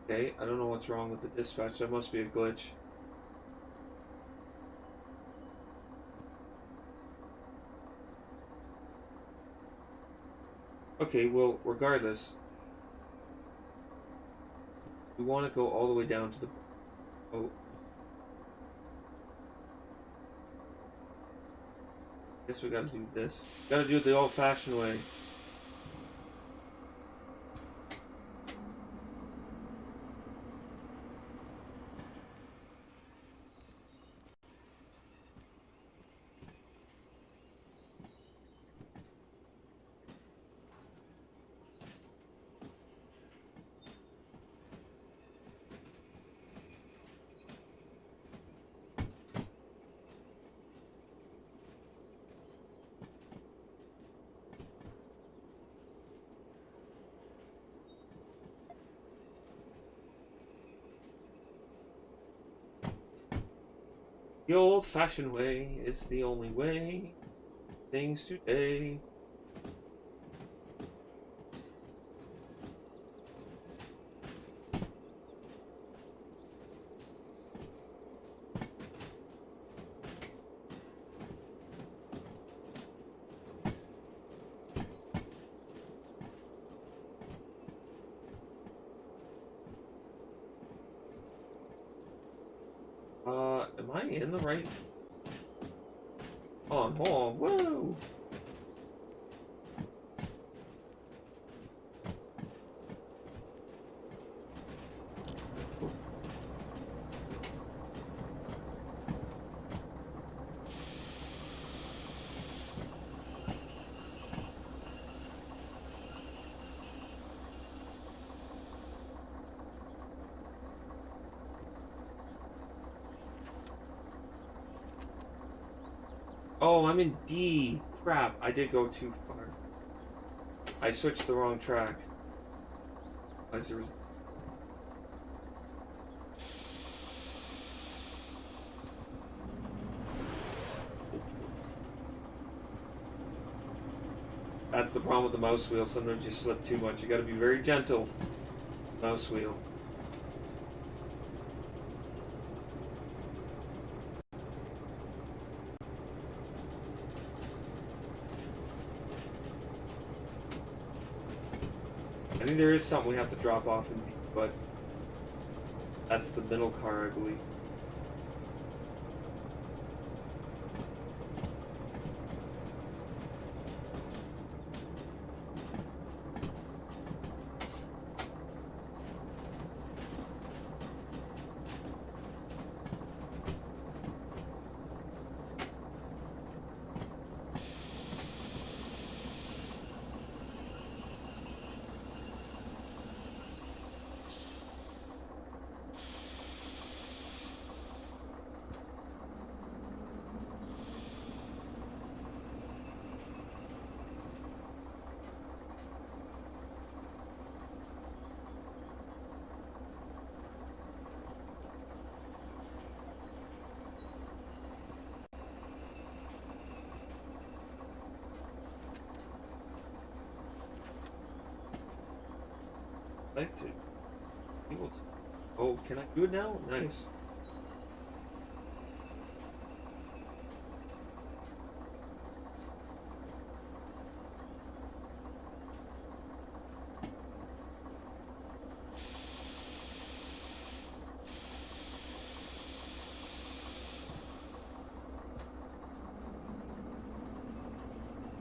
Okay, I don't know what's wrong with the dispatch. That must be a glitch. Okay, well, regardless, we want to go all the way down to the boat. Guess we gotta do this. Gotta do it the old-fashioned way. The old-fashioned way is the only way. Things today. Am I in the right? Hold on, whoa! Oh, I'm in D. Crap, I did go too far. I switched the wrong track. That's the problem with the mouse wheel. Sometimes you slip too much. You gotta be very gentle. Mouse wheel. I think there is something we have to drop off in B, but that's the middle car, I believe. like to be able to. Oh, can I do it now? Nice.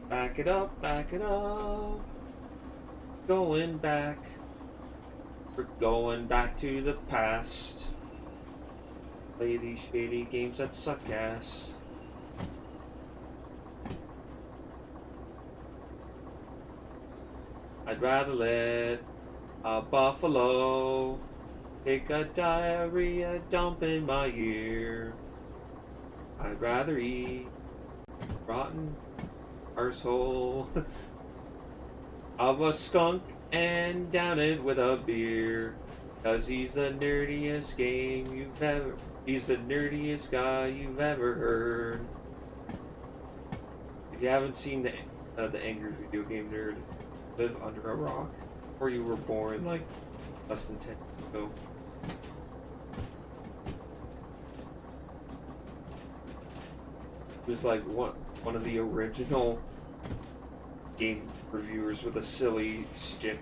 Back it up, back it up. Going back. We're going back to the past. Play these shady games that suck ass. I'd rather let a buffalo take a diarrhea dump in my ear. I'd rather eat rotten arsehole of a skunk and down it with a beer. 'Cause he's the nerdiest he's the nerdiest guy you've ever heard. If you haven't seen the Angry Video Game Nerd, live under a rock, or you were born like less than 10 years ago. He was like one of the original game reviewers with a silly stick.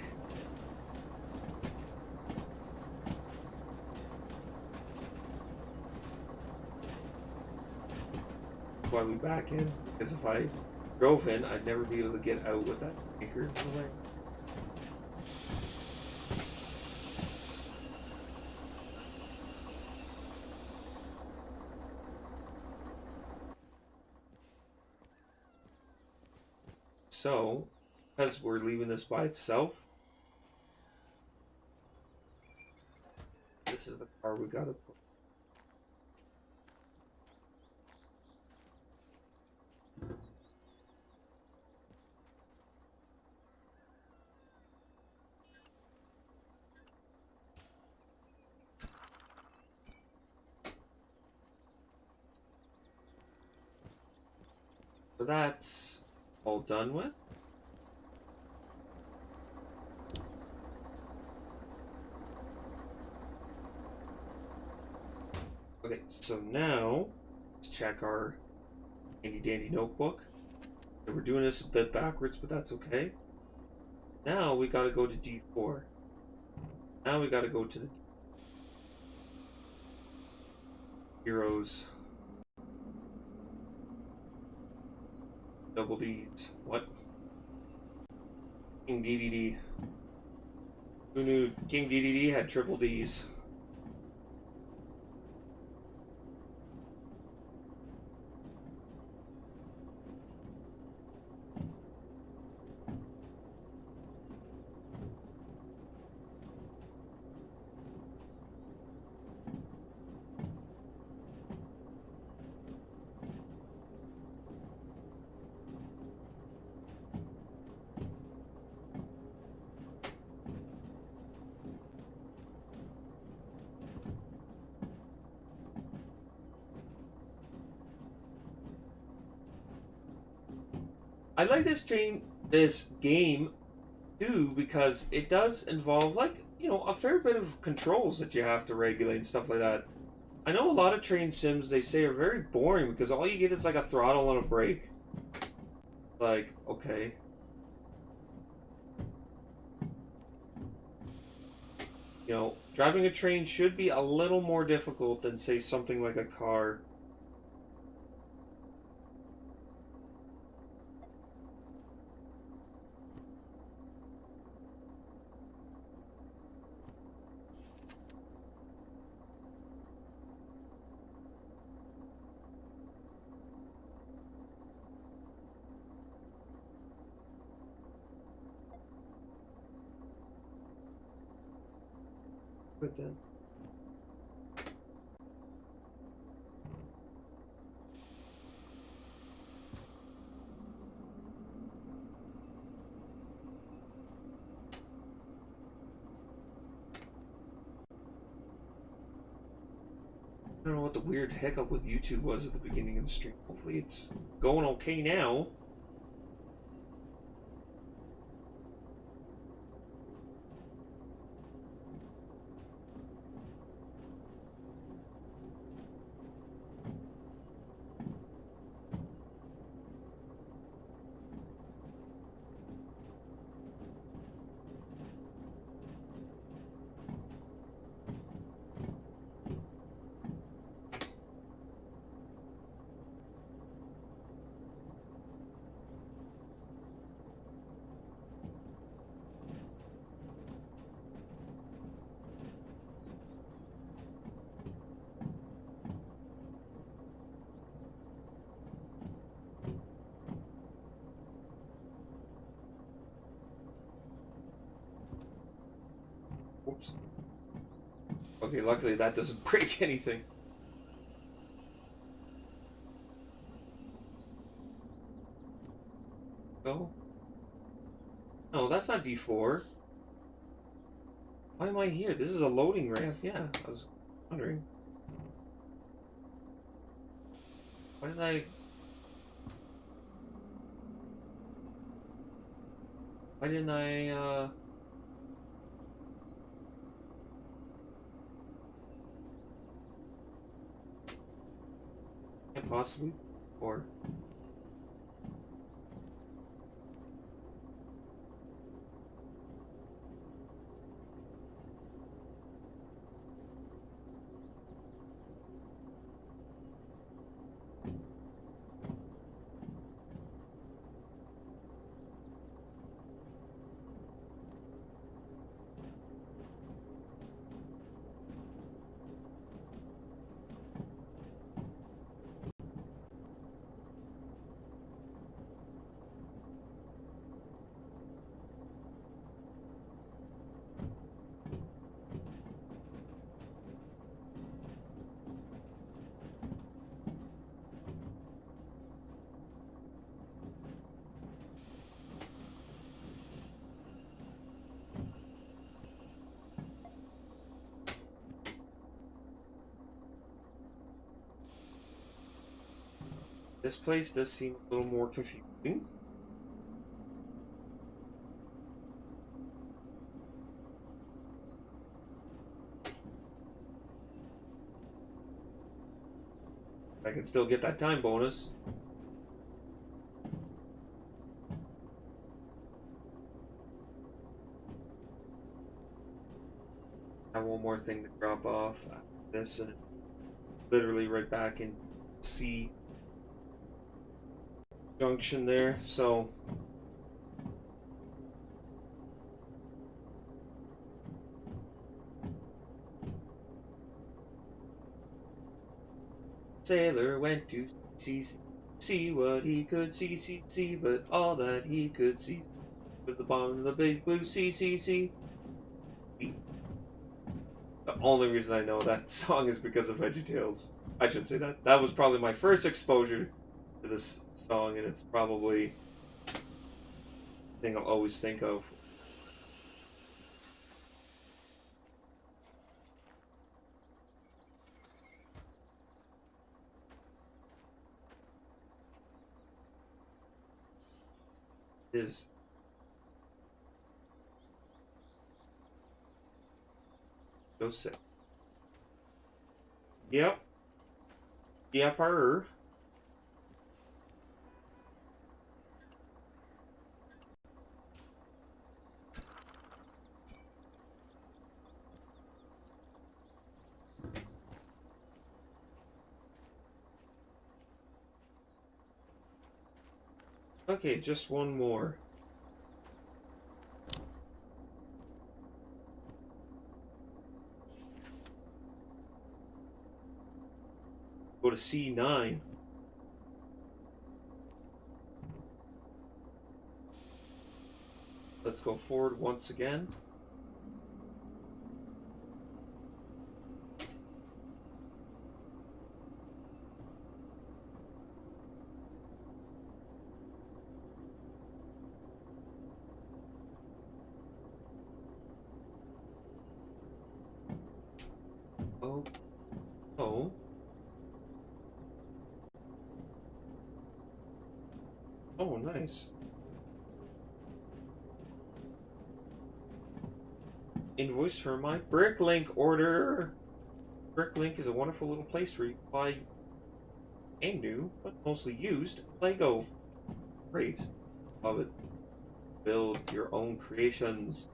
Why we back in? Because if I drove in, I'd never be able to get out with that anchor in the way. So, because we're leaving this by itself, this is the car we gotta put. So that's all done with. Okay, so now let's check our handy dandy notebook. So we're doing this a bit backwards, but that's okay. Now we gotta go to D4. Now we gotta go to the heroes. Double D's. What? King DDD. Who knew King DDD had triple D's? I like this game too, because it does involve, like, you know, a fair bit of controls that you have to regulate and stuff like that. I know a lot of train sims, they say, are very boring because all you get is like a throttle and a brake. Like, okay. You know, driving a train should be a little more difficult than, say, something like a car. But then I don't know what the weird hiccup with YouTube was at the beginning of the stream. Hopefully it's going okay now. Oops. Okay, luckily that doesn't break anything. Go. No, that's not D4. Why am I here? This is a loading ramp. Yeah, I was wondering. Why did I... Why didn't I, Can't possibly... Or... This place does seem a little more confusing. I can still get that time bonus. I have one more thing to drop off after this, and literally right back in C junction there, so sailor went to see what he could see, but all that he could see was the bottom of the big blue sea. The only reason I know that song is because of VeggieTales. I should say that. That was probably my first exposure to this song, and it's probably the thing I'll always think of. Is go sit. Yep. Yepper. Okay, just one more. Go to C9. Let's go forward once again. Oh. Oh. Oh, nice. Invoice for my Bricklink order. Bricklink is a wonderful little place where you can buy a new, but mostly used, Lego. Great. Love it. Build your own creations.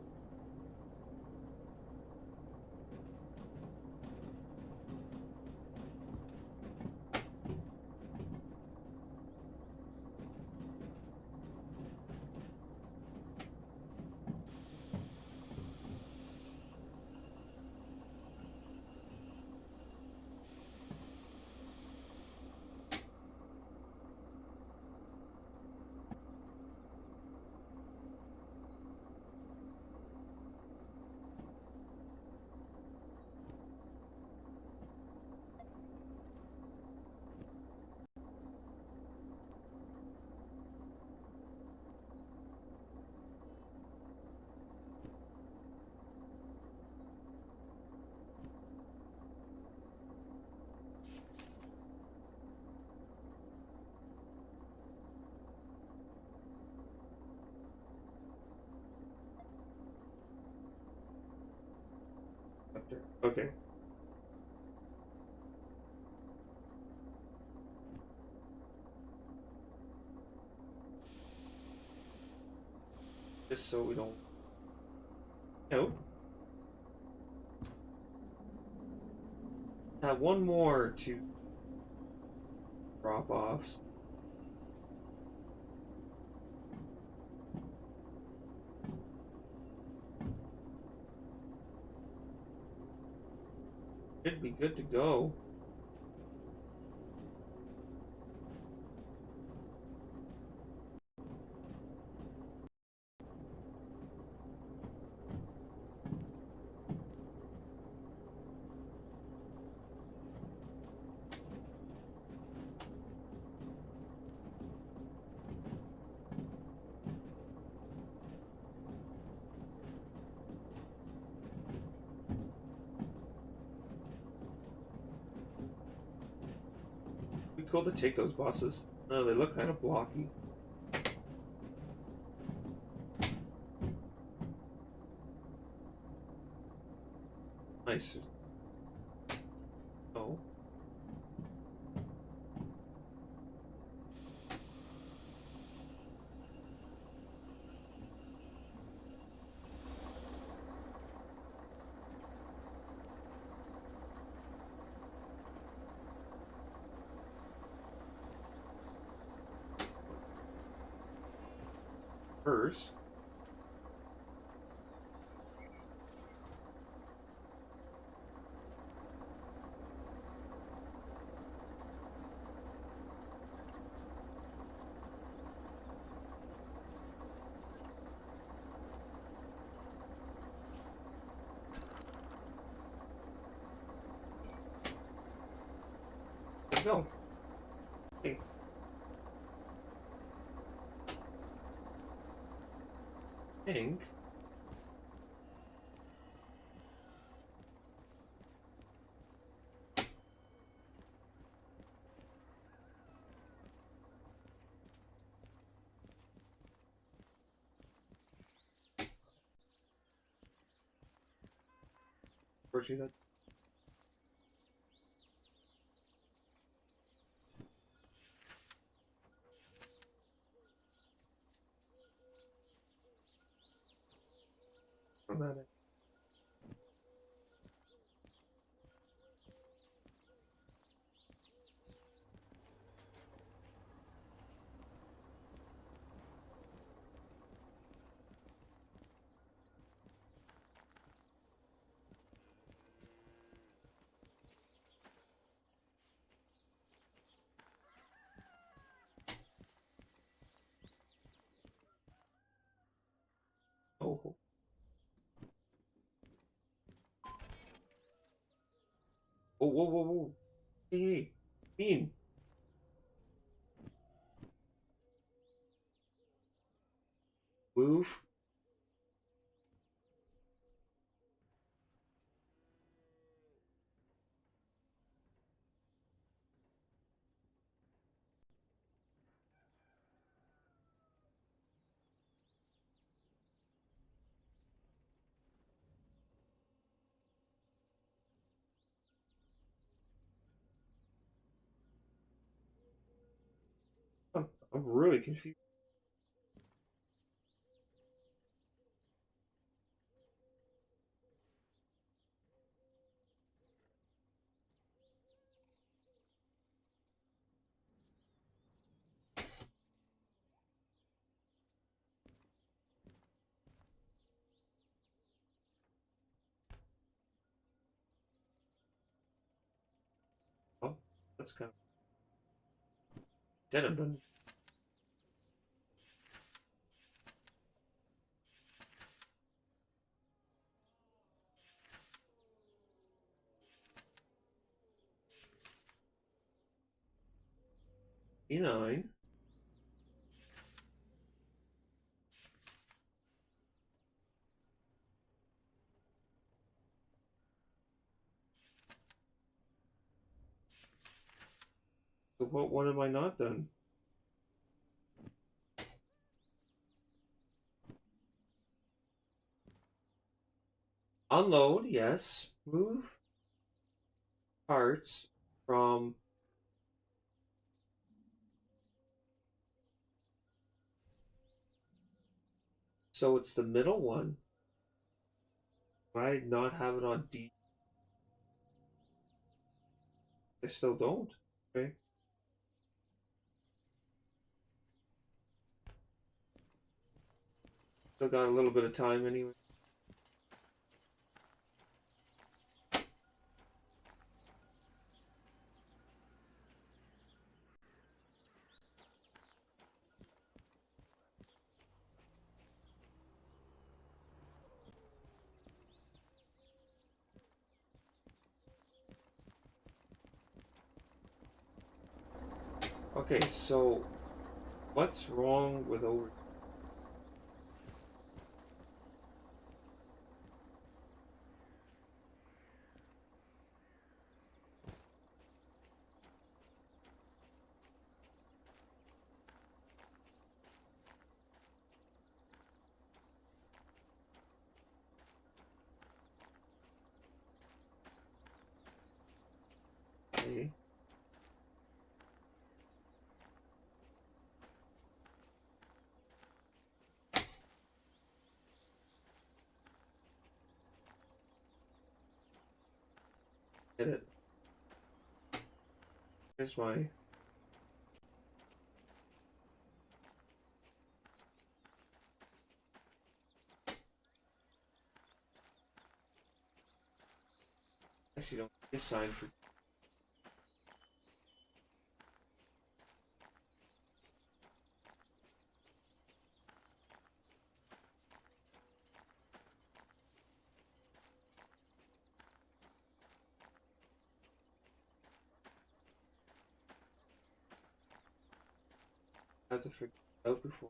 Okay. Just so we don't. No. That one more to drop offs. Should be good to go. Be cool to take those buses. No, they look kind of blocky. Nice. Oh. First. No. Hey. Think. Unfortunately, that. On that end. Oh. Oh, whoa, whoa, whoa. Hey, hey. Bean. Move. I'm really confused. Oh, that's kind of. Said I'm done. E9. So what one am I not done? Unload, yes. move parts from so it's the middle one. Why not have it on D? I still don't. Okay. Still got a little bit of time anyway. Okay, so what's wrong with over? Okay. Get it. Here's my. Actually, don't need a sign for. I have to figure it out before.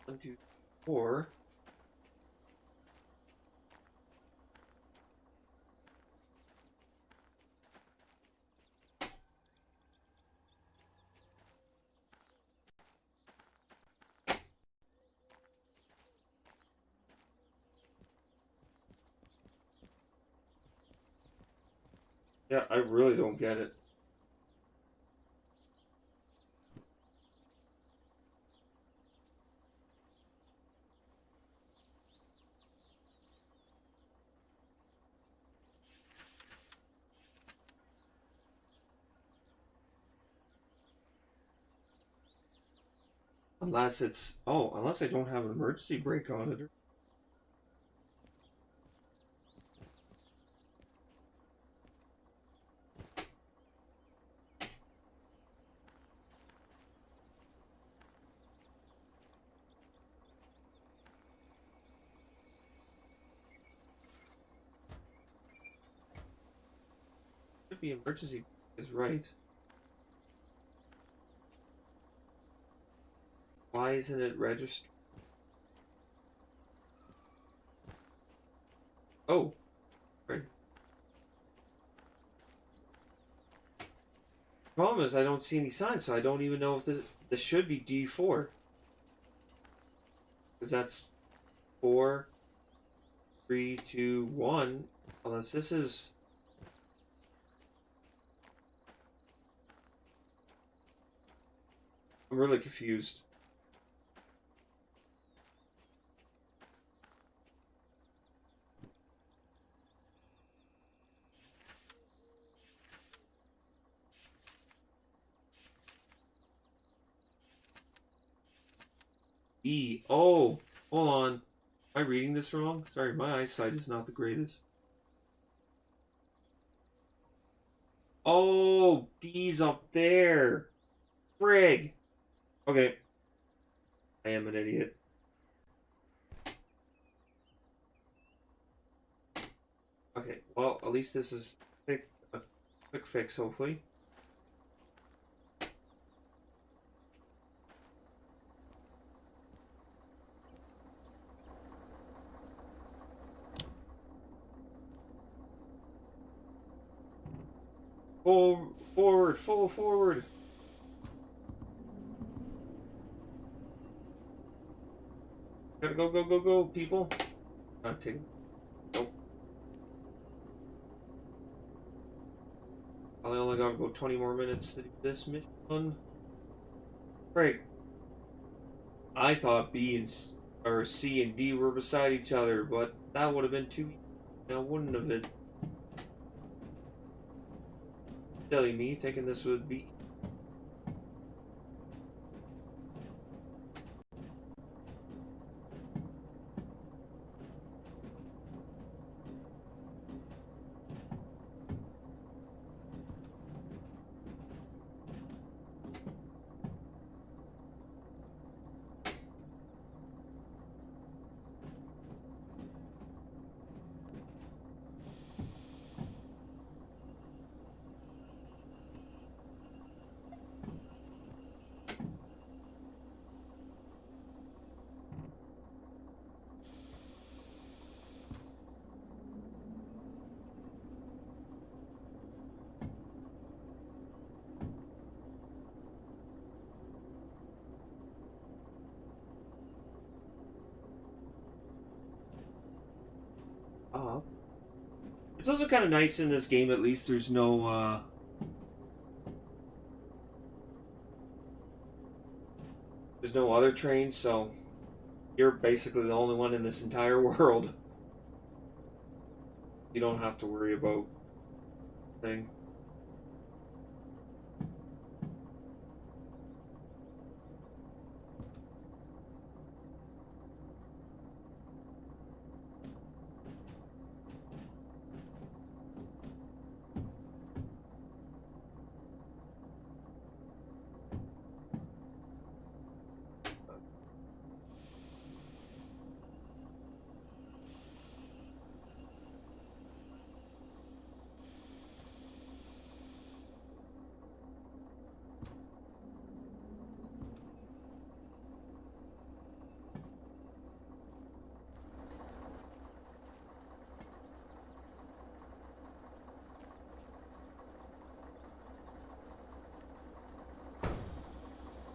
One, two, four. Yeah, I really don't get it. Unless it's unless I don't have an emergency brake on it. Should be emergency is right. Why isn't it registered? Oh, right. Problem is I don't see any signs, so I don't even know if this should be D4. Because that's 4, 3, 2, 1. Unless this is. I'm really confused. E. Oh, hold on. Am I reading this wrong? Sorry, my eyesight is not the greatest. Oh, D's up there. Frig. Okay. I am an idiot. Okay, well, at least this is a quick fix, hopefully. Forward, full forward. Gotta go, go, go, go, people. I'm taking. Nope. I only got about 20 more minutes to do this mission. Great. I thought B and or C and D were beside each other, but that would have been too easy. Now wouldn't have been. Silly me thinking this would be. It's also kind of nice in this game, at least there's no other trains, so you're basically the only one in this entire world. You don't have to worry about thing.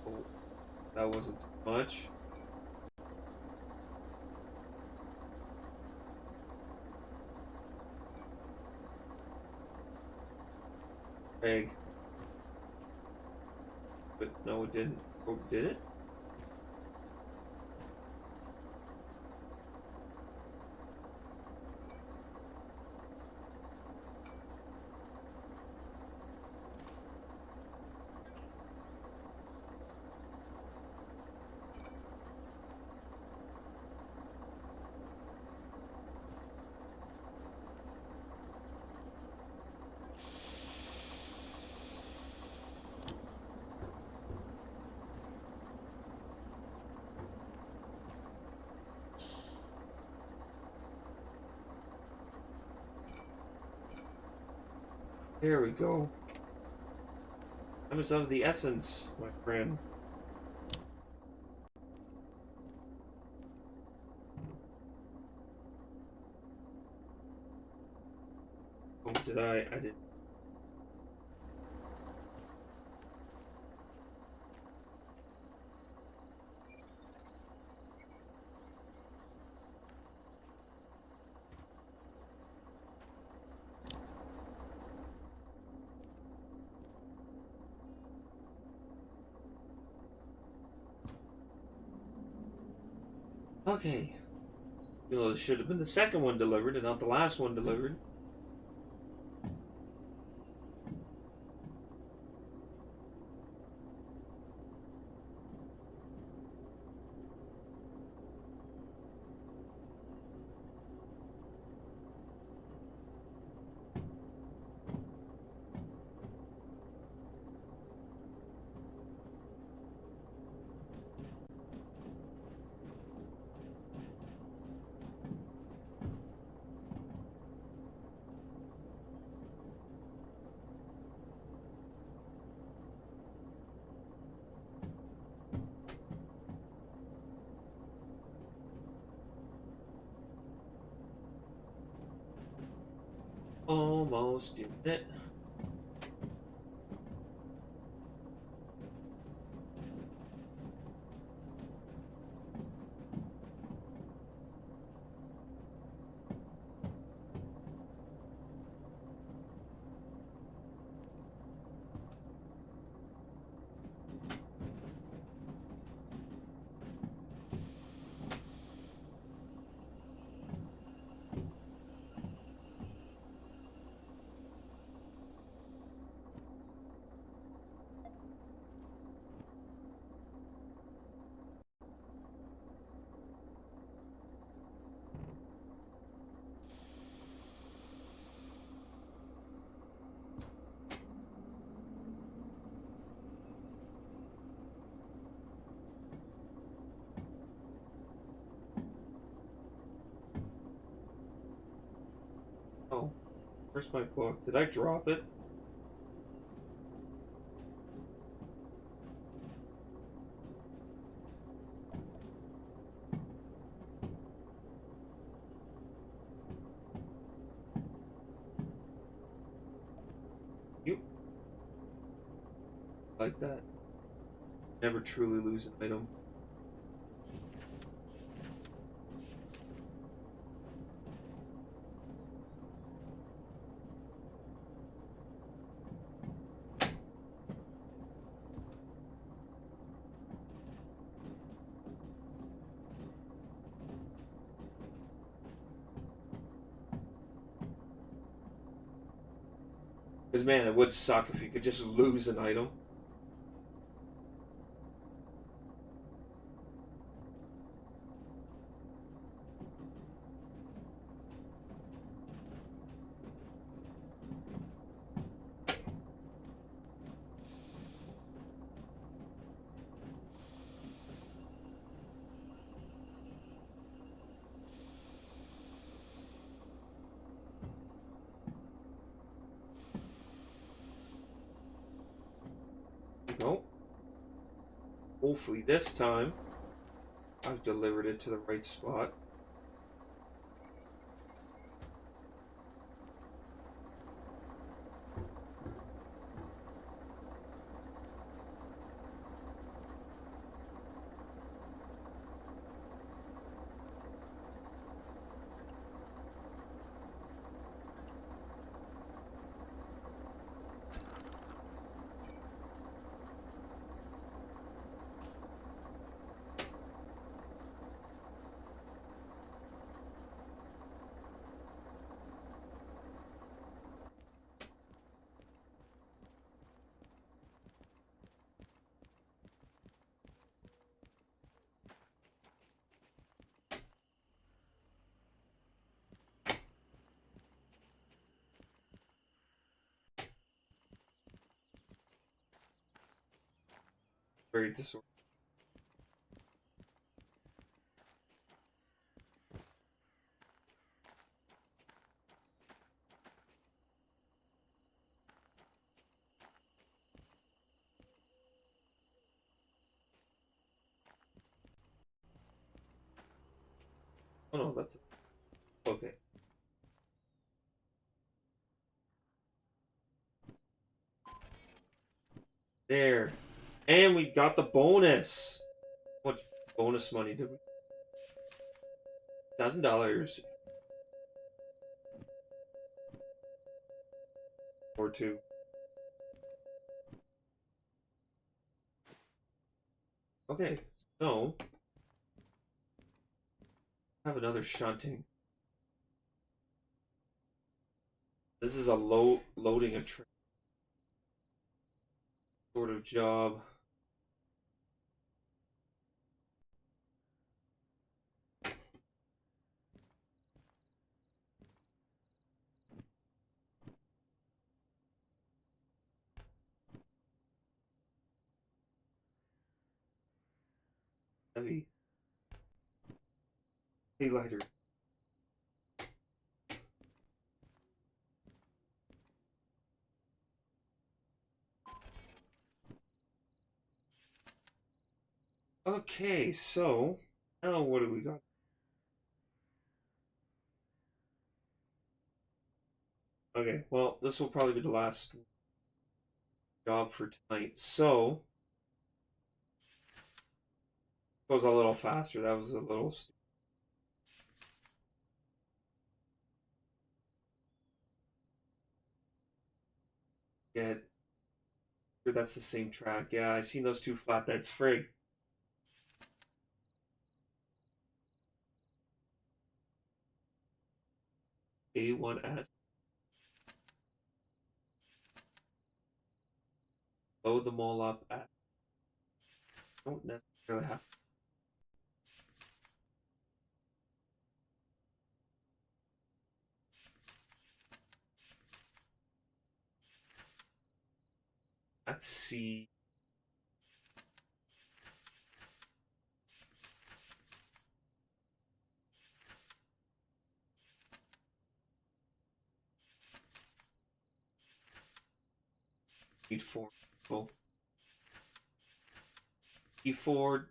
Oh, that wasn't too much. Egg. But no, it didn't. Oh, did it? There we go. Time is of the essence, my friend. Oh, did I? I did. Okay. You know, it should have been the second one delivered and not the last one delivered. Almost did it. Where's my book? Did I drop it? You like that? Never truly lose an item. Because man, it would suck if you could just lose an item. No. Hopefully this time I've delivered it to the right spot. Very disorganized. Oh no, that's it. Okay. There. And we got the bonus. How much bonus money did we? $1,000 or two. Okay, so have another shunting. This is a loading a train sort of job. Heavy. Hey, lighter. Okay, so now what do we got? Okay, well, this will probably be the last job for tonight. So goes a little faster. That was a little get. Sure, that's the same track. Yeah, I seen those two flatbeds. Frig. A1S. Load them all up at. Don't necessarily have. Let's see. Need 4 people. E4.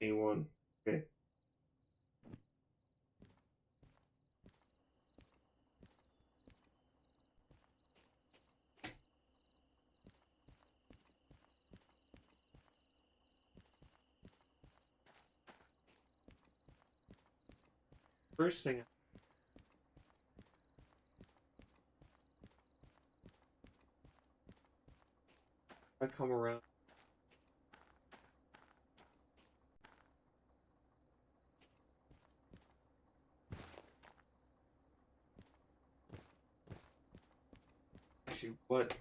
A1. Okay. First thing. I come around. Actually, what?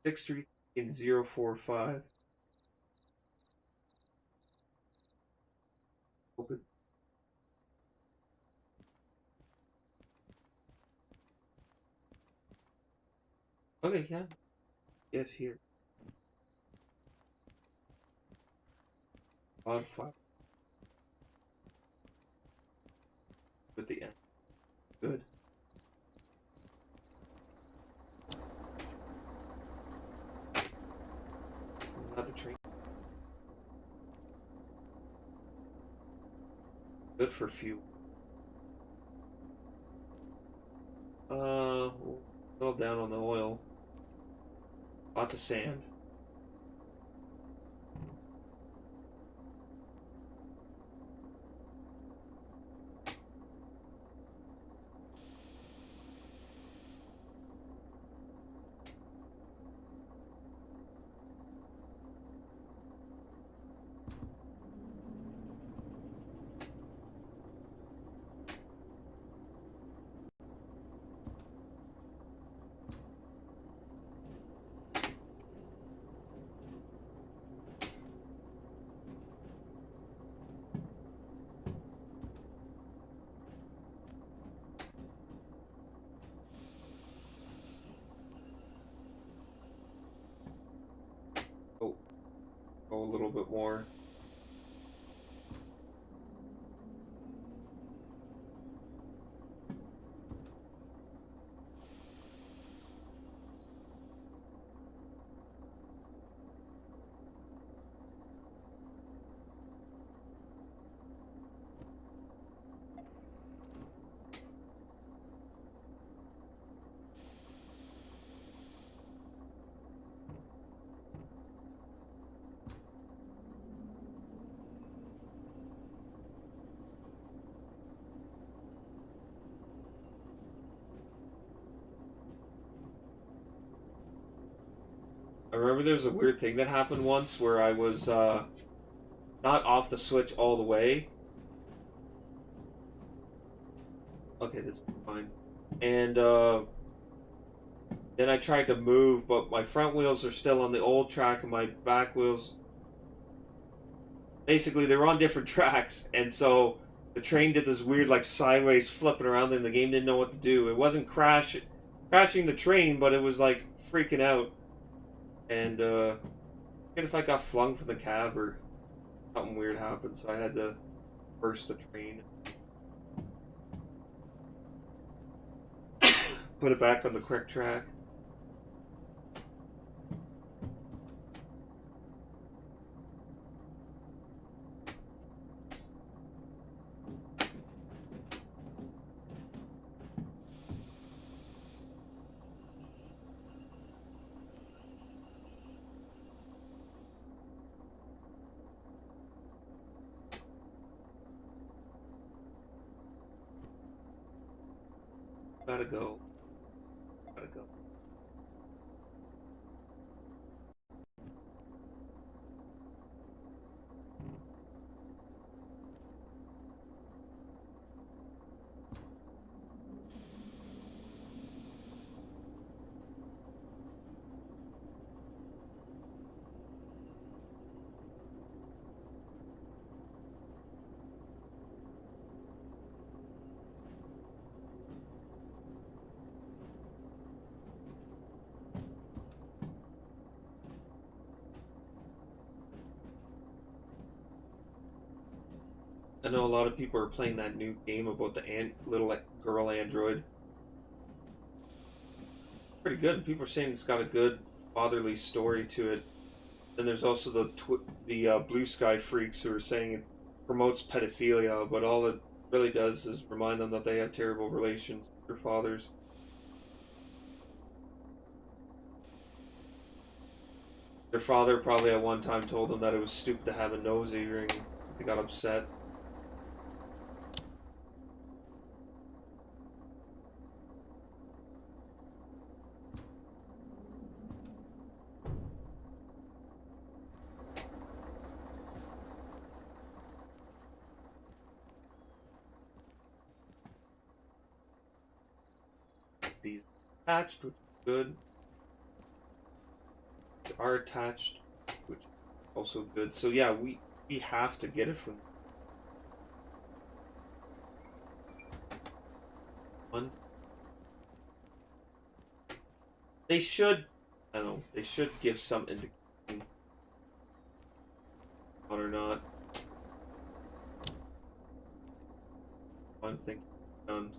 Six 3 in 045. Open. Okay, yeah. Get here. A lot of flap. At the end. Good. Another train. Good for fuel. A little down on the oil. Lots of sand. Oh, go a little bit more. I remember there was a weird thing that happened once where I was not off the switch all the way. Okay, this is fine. And then I tried to move, but my front wheels are still on the old track and my back wheels, basically they're on different tracks, and so the train did this weird like sideways flipping around and the game didn't know what to do. It wasn't crashing the train, but it was like freaking out. And I forget if I got flung from the cab or something weird happened, so I had to burst the train. Put it back on the correct track. Gotta go. Gotta go. I know a lot of people are playing that new game about the little like, girl android. Pretty good. People are saying it's got a good fatherly story to it. And there's also the Blue Sky freaks who are saying it promotes pedophilia, but all it really does is remind them that they have terrible relations with their fathers. Their father probably at one time told them that it was stupid to have a nose earring. They got upset. These attached, which is good. They are attached, which is also good. So yeah, we have to get it from one. They should, I don't know, they should give some indication on or not. I'm thinking done.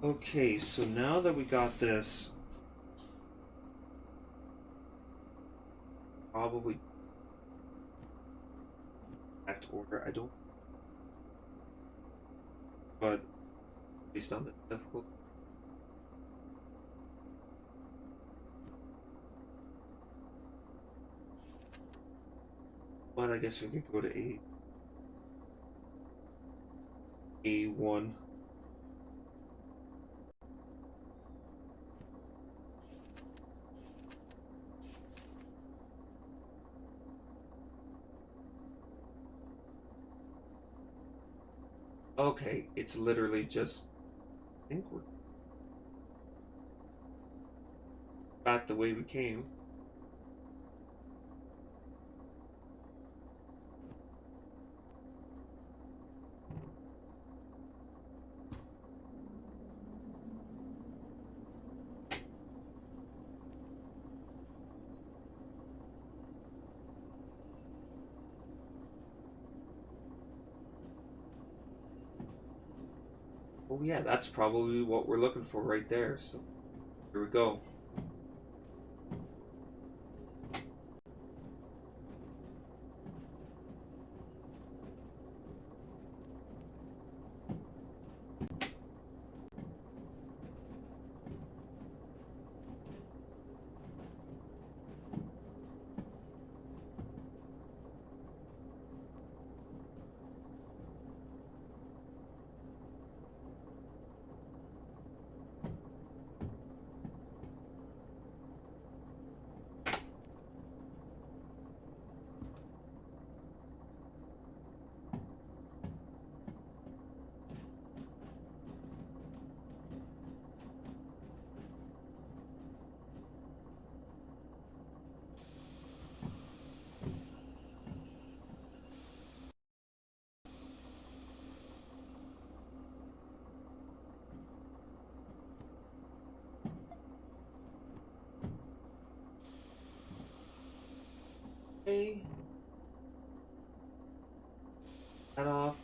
Okay, so now that we got this, probably act order. I don't, but based on the difficulty. But I guess we could go to A1. Okay, it's literally just, I think we're back the way we came. Oh yeah, that's probably what we're looking for right there. So here we go. Okay, that off.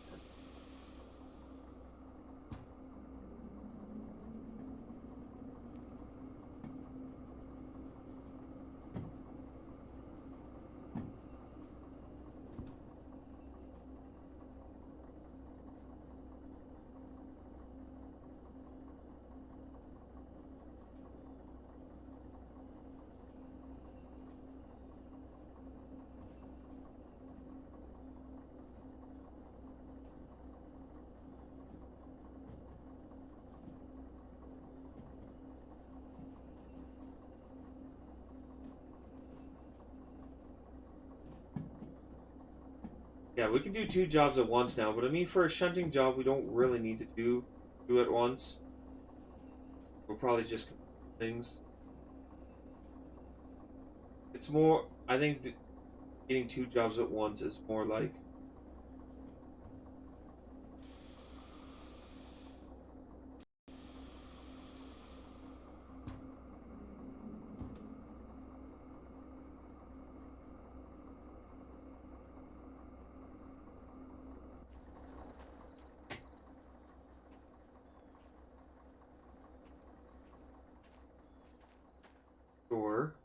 Yeah, we can do 2 jobs at once now, but I mean, for a shunting job, we don't really need to do at once. We'll probably just complete things. It's more, I think, getting 2 jobs at once is more like. Sure.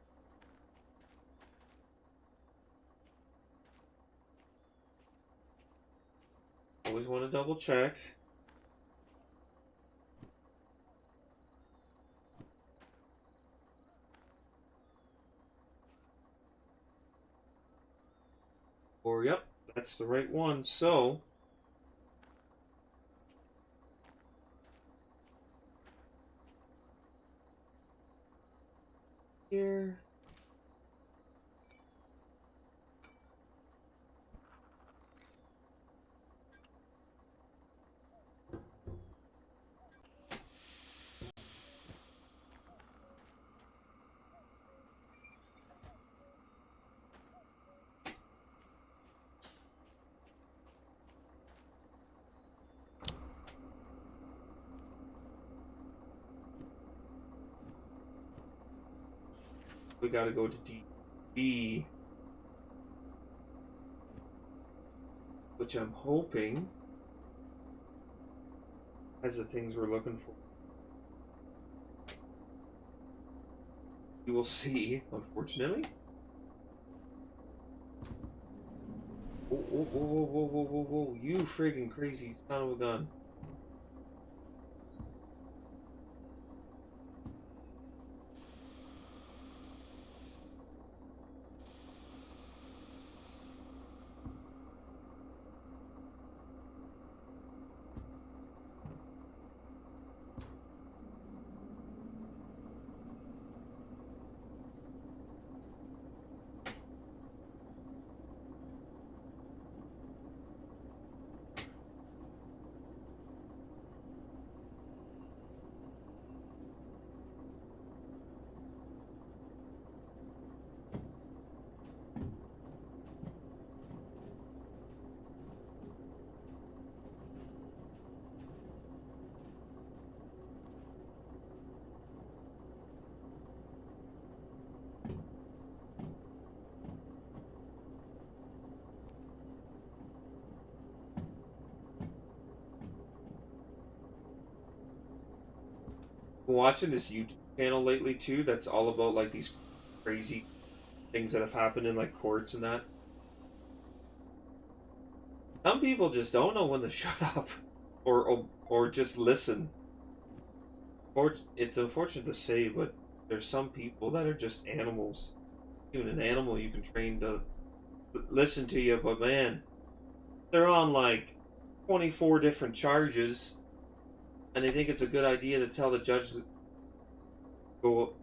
Always want to double check. Or, yep, that's the right one. So, here. We gotta go to DB, which I'm hoping has the things we're looking for. We will see, unfortunately. Whoa, whoa, whoa, whoa, whoa, whoa, whoa, you friggin' crazy son of a gun. Been watching this YouTube channel lately too that's all about like these crazy things that have happened in like courts and that. Some people just don't know when to shut up or just listen. Or it's unfortunate to say, but there's some people that are just animals. Even an animal you can train to listen to you, but man, they're on like 24 different charges, and they think it's a good idea to tell the judge to go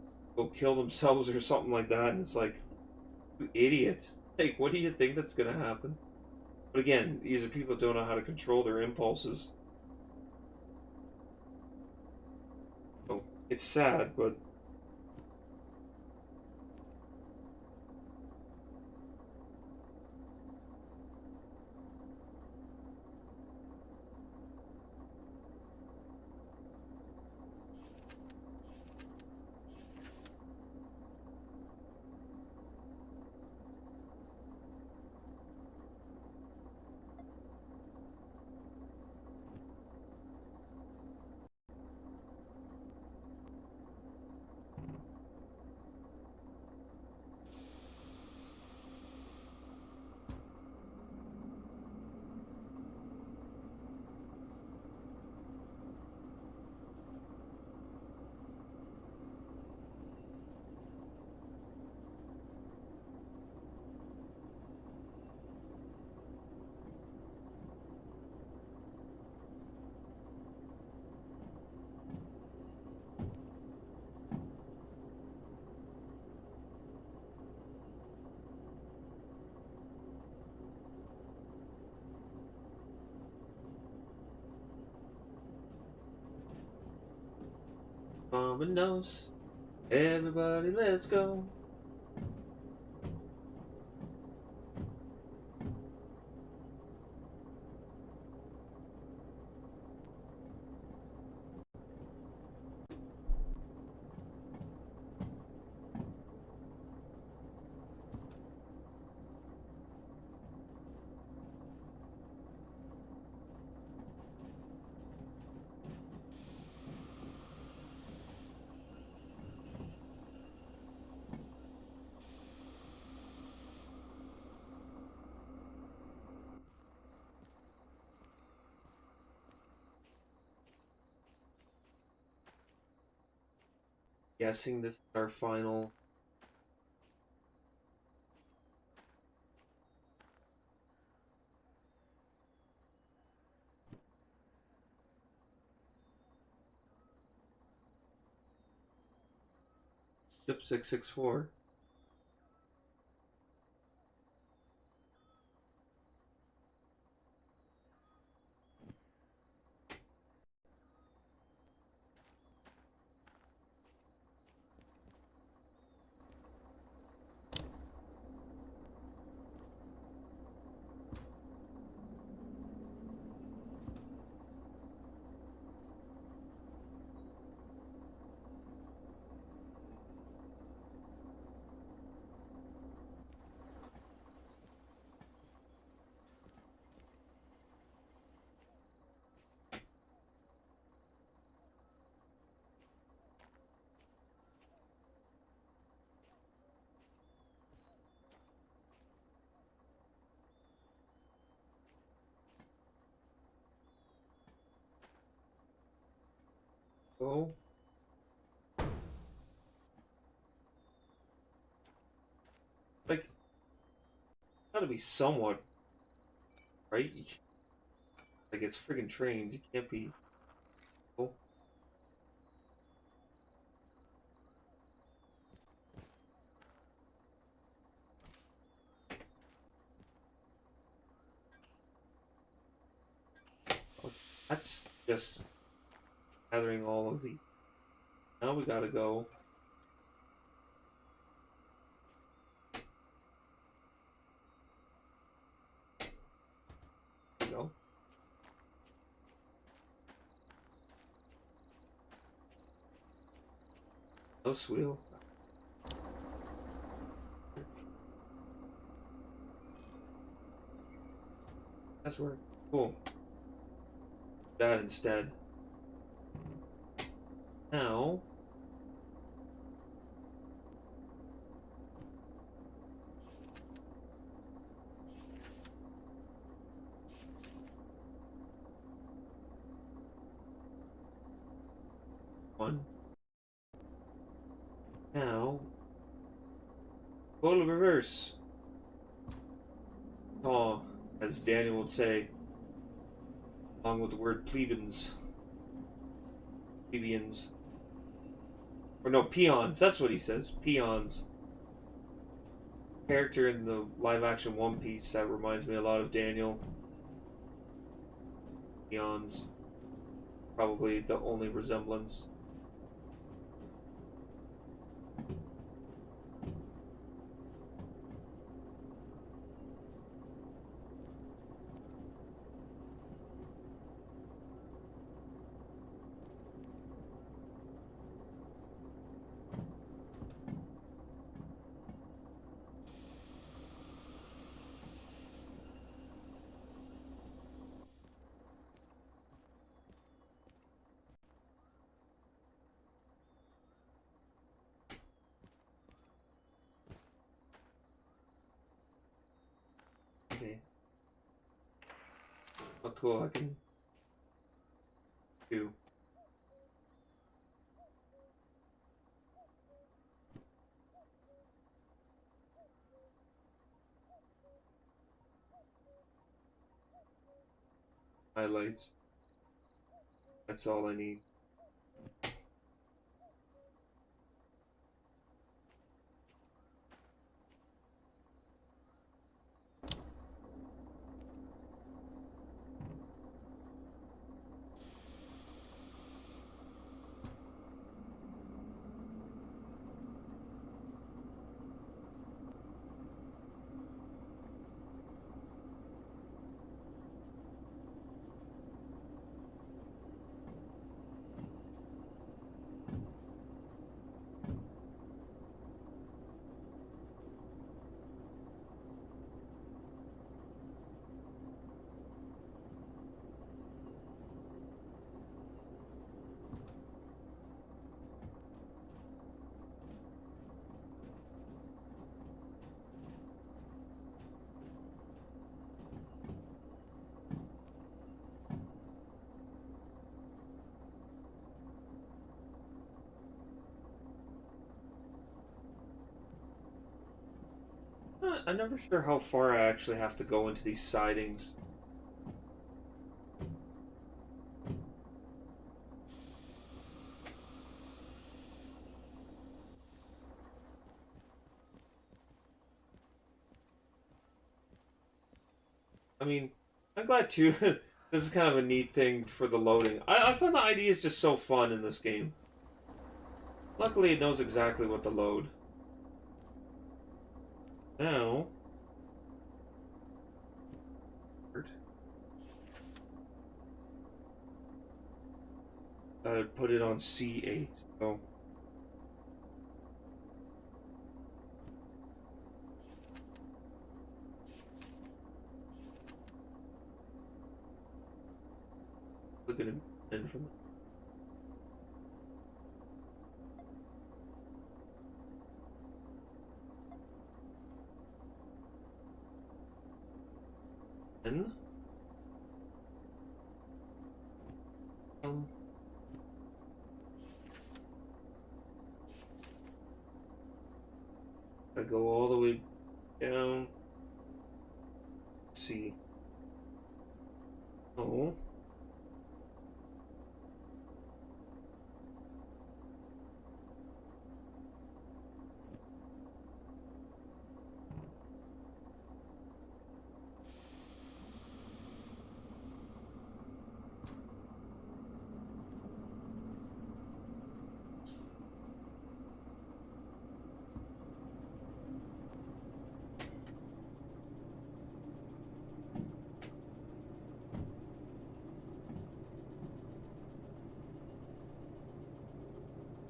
kill themselves or something like that, and it's like, you idiot. Like, what do you think that's gonna happen? But again, these are people who don't know how to control their impulses. So it's sad, but Dominoes. Everybody, let's go. Guessing this is our final. Ship 664. Go. Like, gotta be somewhat, right? Like, it's friggin' trains. You can't be. Oh, that's just gathering all of the. Now we gotta go. Go. House wheel. That's where. Cool. That instead. Now. One. Now. Go to reverse. Oh, as Daniel would say, along with the word plebeians. Plebeians. Or no, peons. That's what he says. Peons. Character in the live action One Piece that reminds me a lot of Daniel. Peons. Probably the only resemblance. Okay. Oh, cool. I can do. Highlights. That's all I need. I'm never sure how far I actually have to go into these sidings. I mean, I'm glad too. This is kind of a neat thing for the loading. I find the idea is just so fun in this game. Luckily, it knows exactly what to load. Now, gotta put it on C8. So, look at it in from. Then, um, I go all the way down. Let's see. Oh.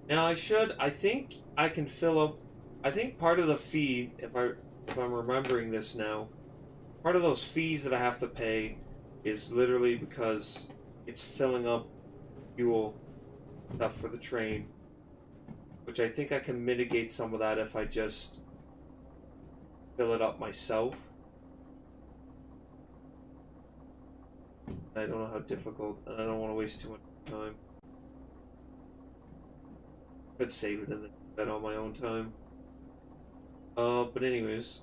Now I think I can fill up. I think part of the fee, if I'm remembering this now, part of those fees that I have to pay is literally because it's filling up fuel stuff for the train, which I think I can mitigate some of that if I just fill it up myself. I don't know how difficult, and I don't want to waste too much time. Could save it and then do that on my own time. But anyways.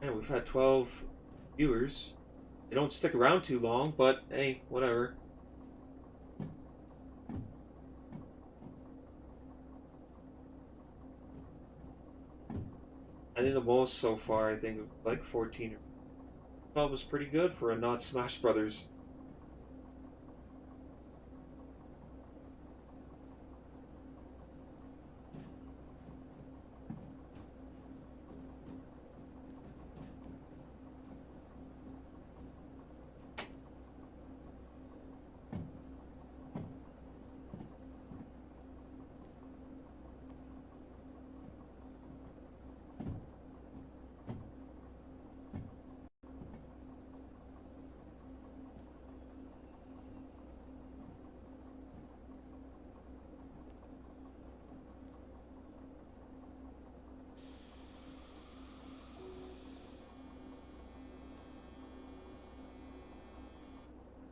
Man, we've had 12 viewers. They don't stick around too long, but hey, whatever. I think the most so far, I think, like 14 or 12 was pretty good for a not Smash Brothers.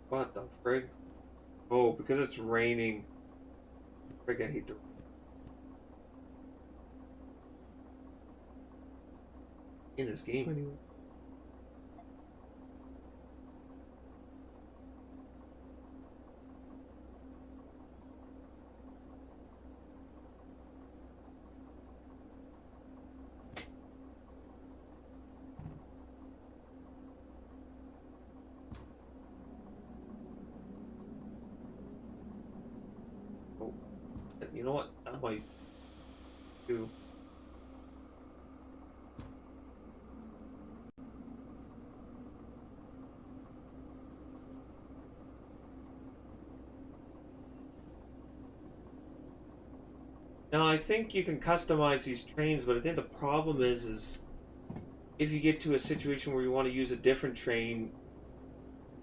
What the frig? Oh, because it's raining. Frig, I hate the in this game anyway. Oh, you know what? That might do. Now I think you can customize these trains, but I think the problem is if you get to a situation where you want to use a different train,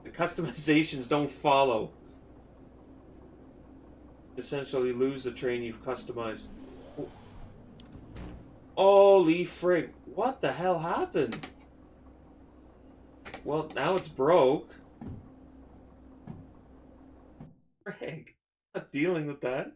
the customizations don't follow. Essentially lose the train you've customized. Oh. Holy frig. What the hell happened? Well, now it's broke. Greg, I'm not dealing with that.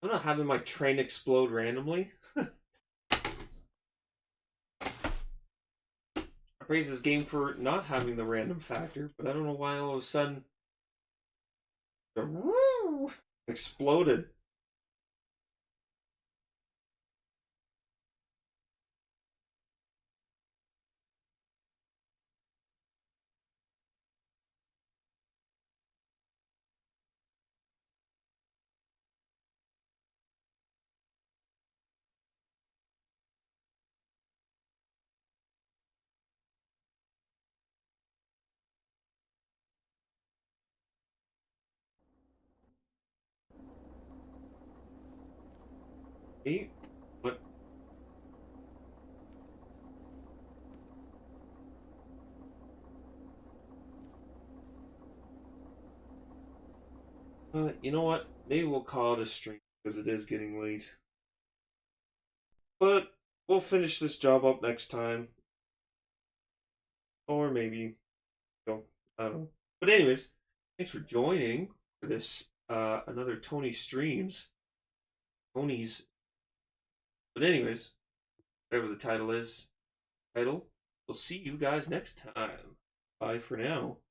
I'm not having my train explode randomly. I praise this game for not having the random factor, but I don't know why all of a sudden exploded. Hey, what? You know what? Maybe we'll call it a stream because it is getting late. But we'll finish this job up next time, or maybe don't. I don't know. But anyways, thanks for joining for this another Tony streams. Tony's. But anyways, whatever the title is, we'll see you guys next time. Bye for now.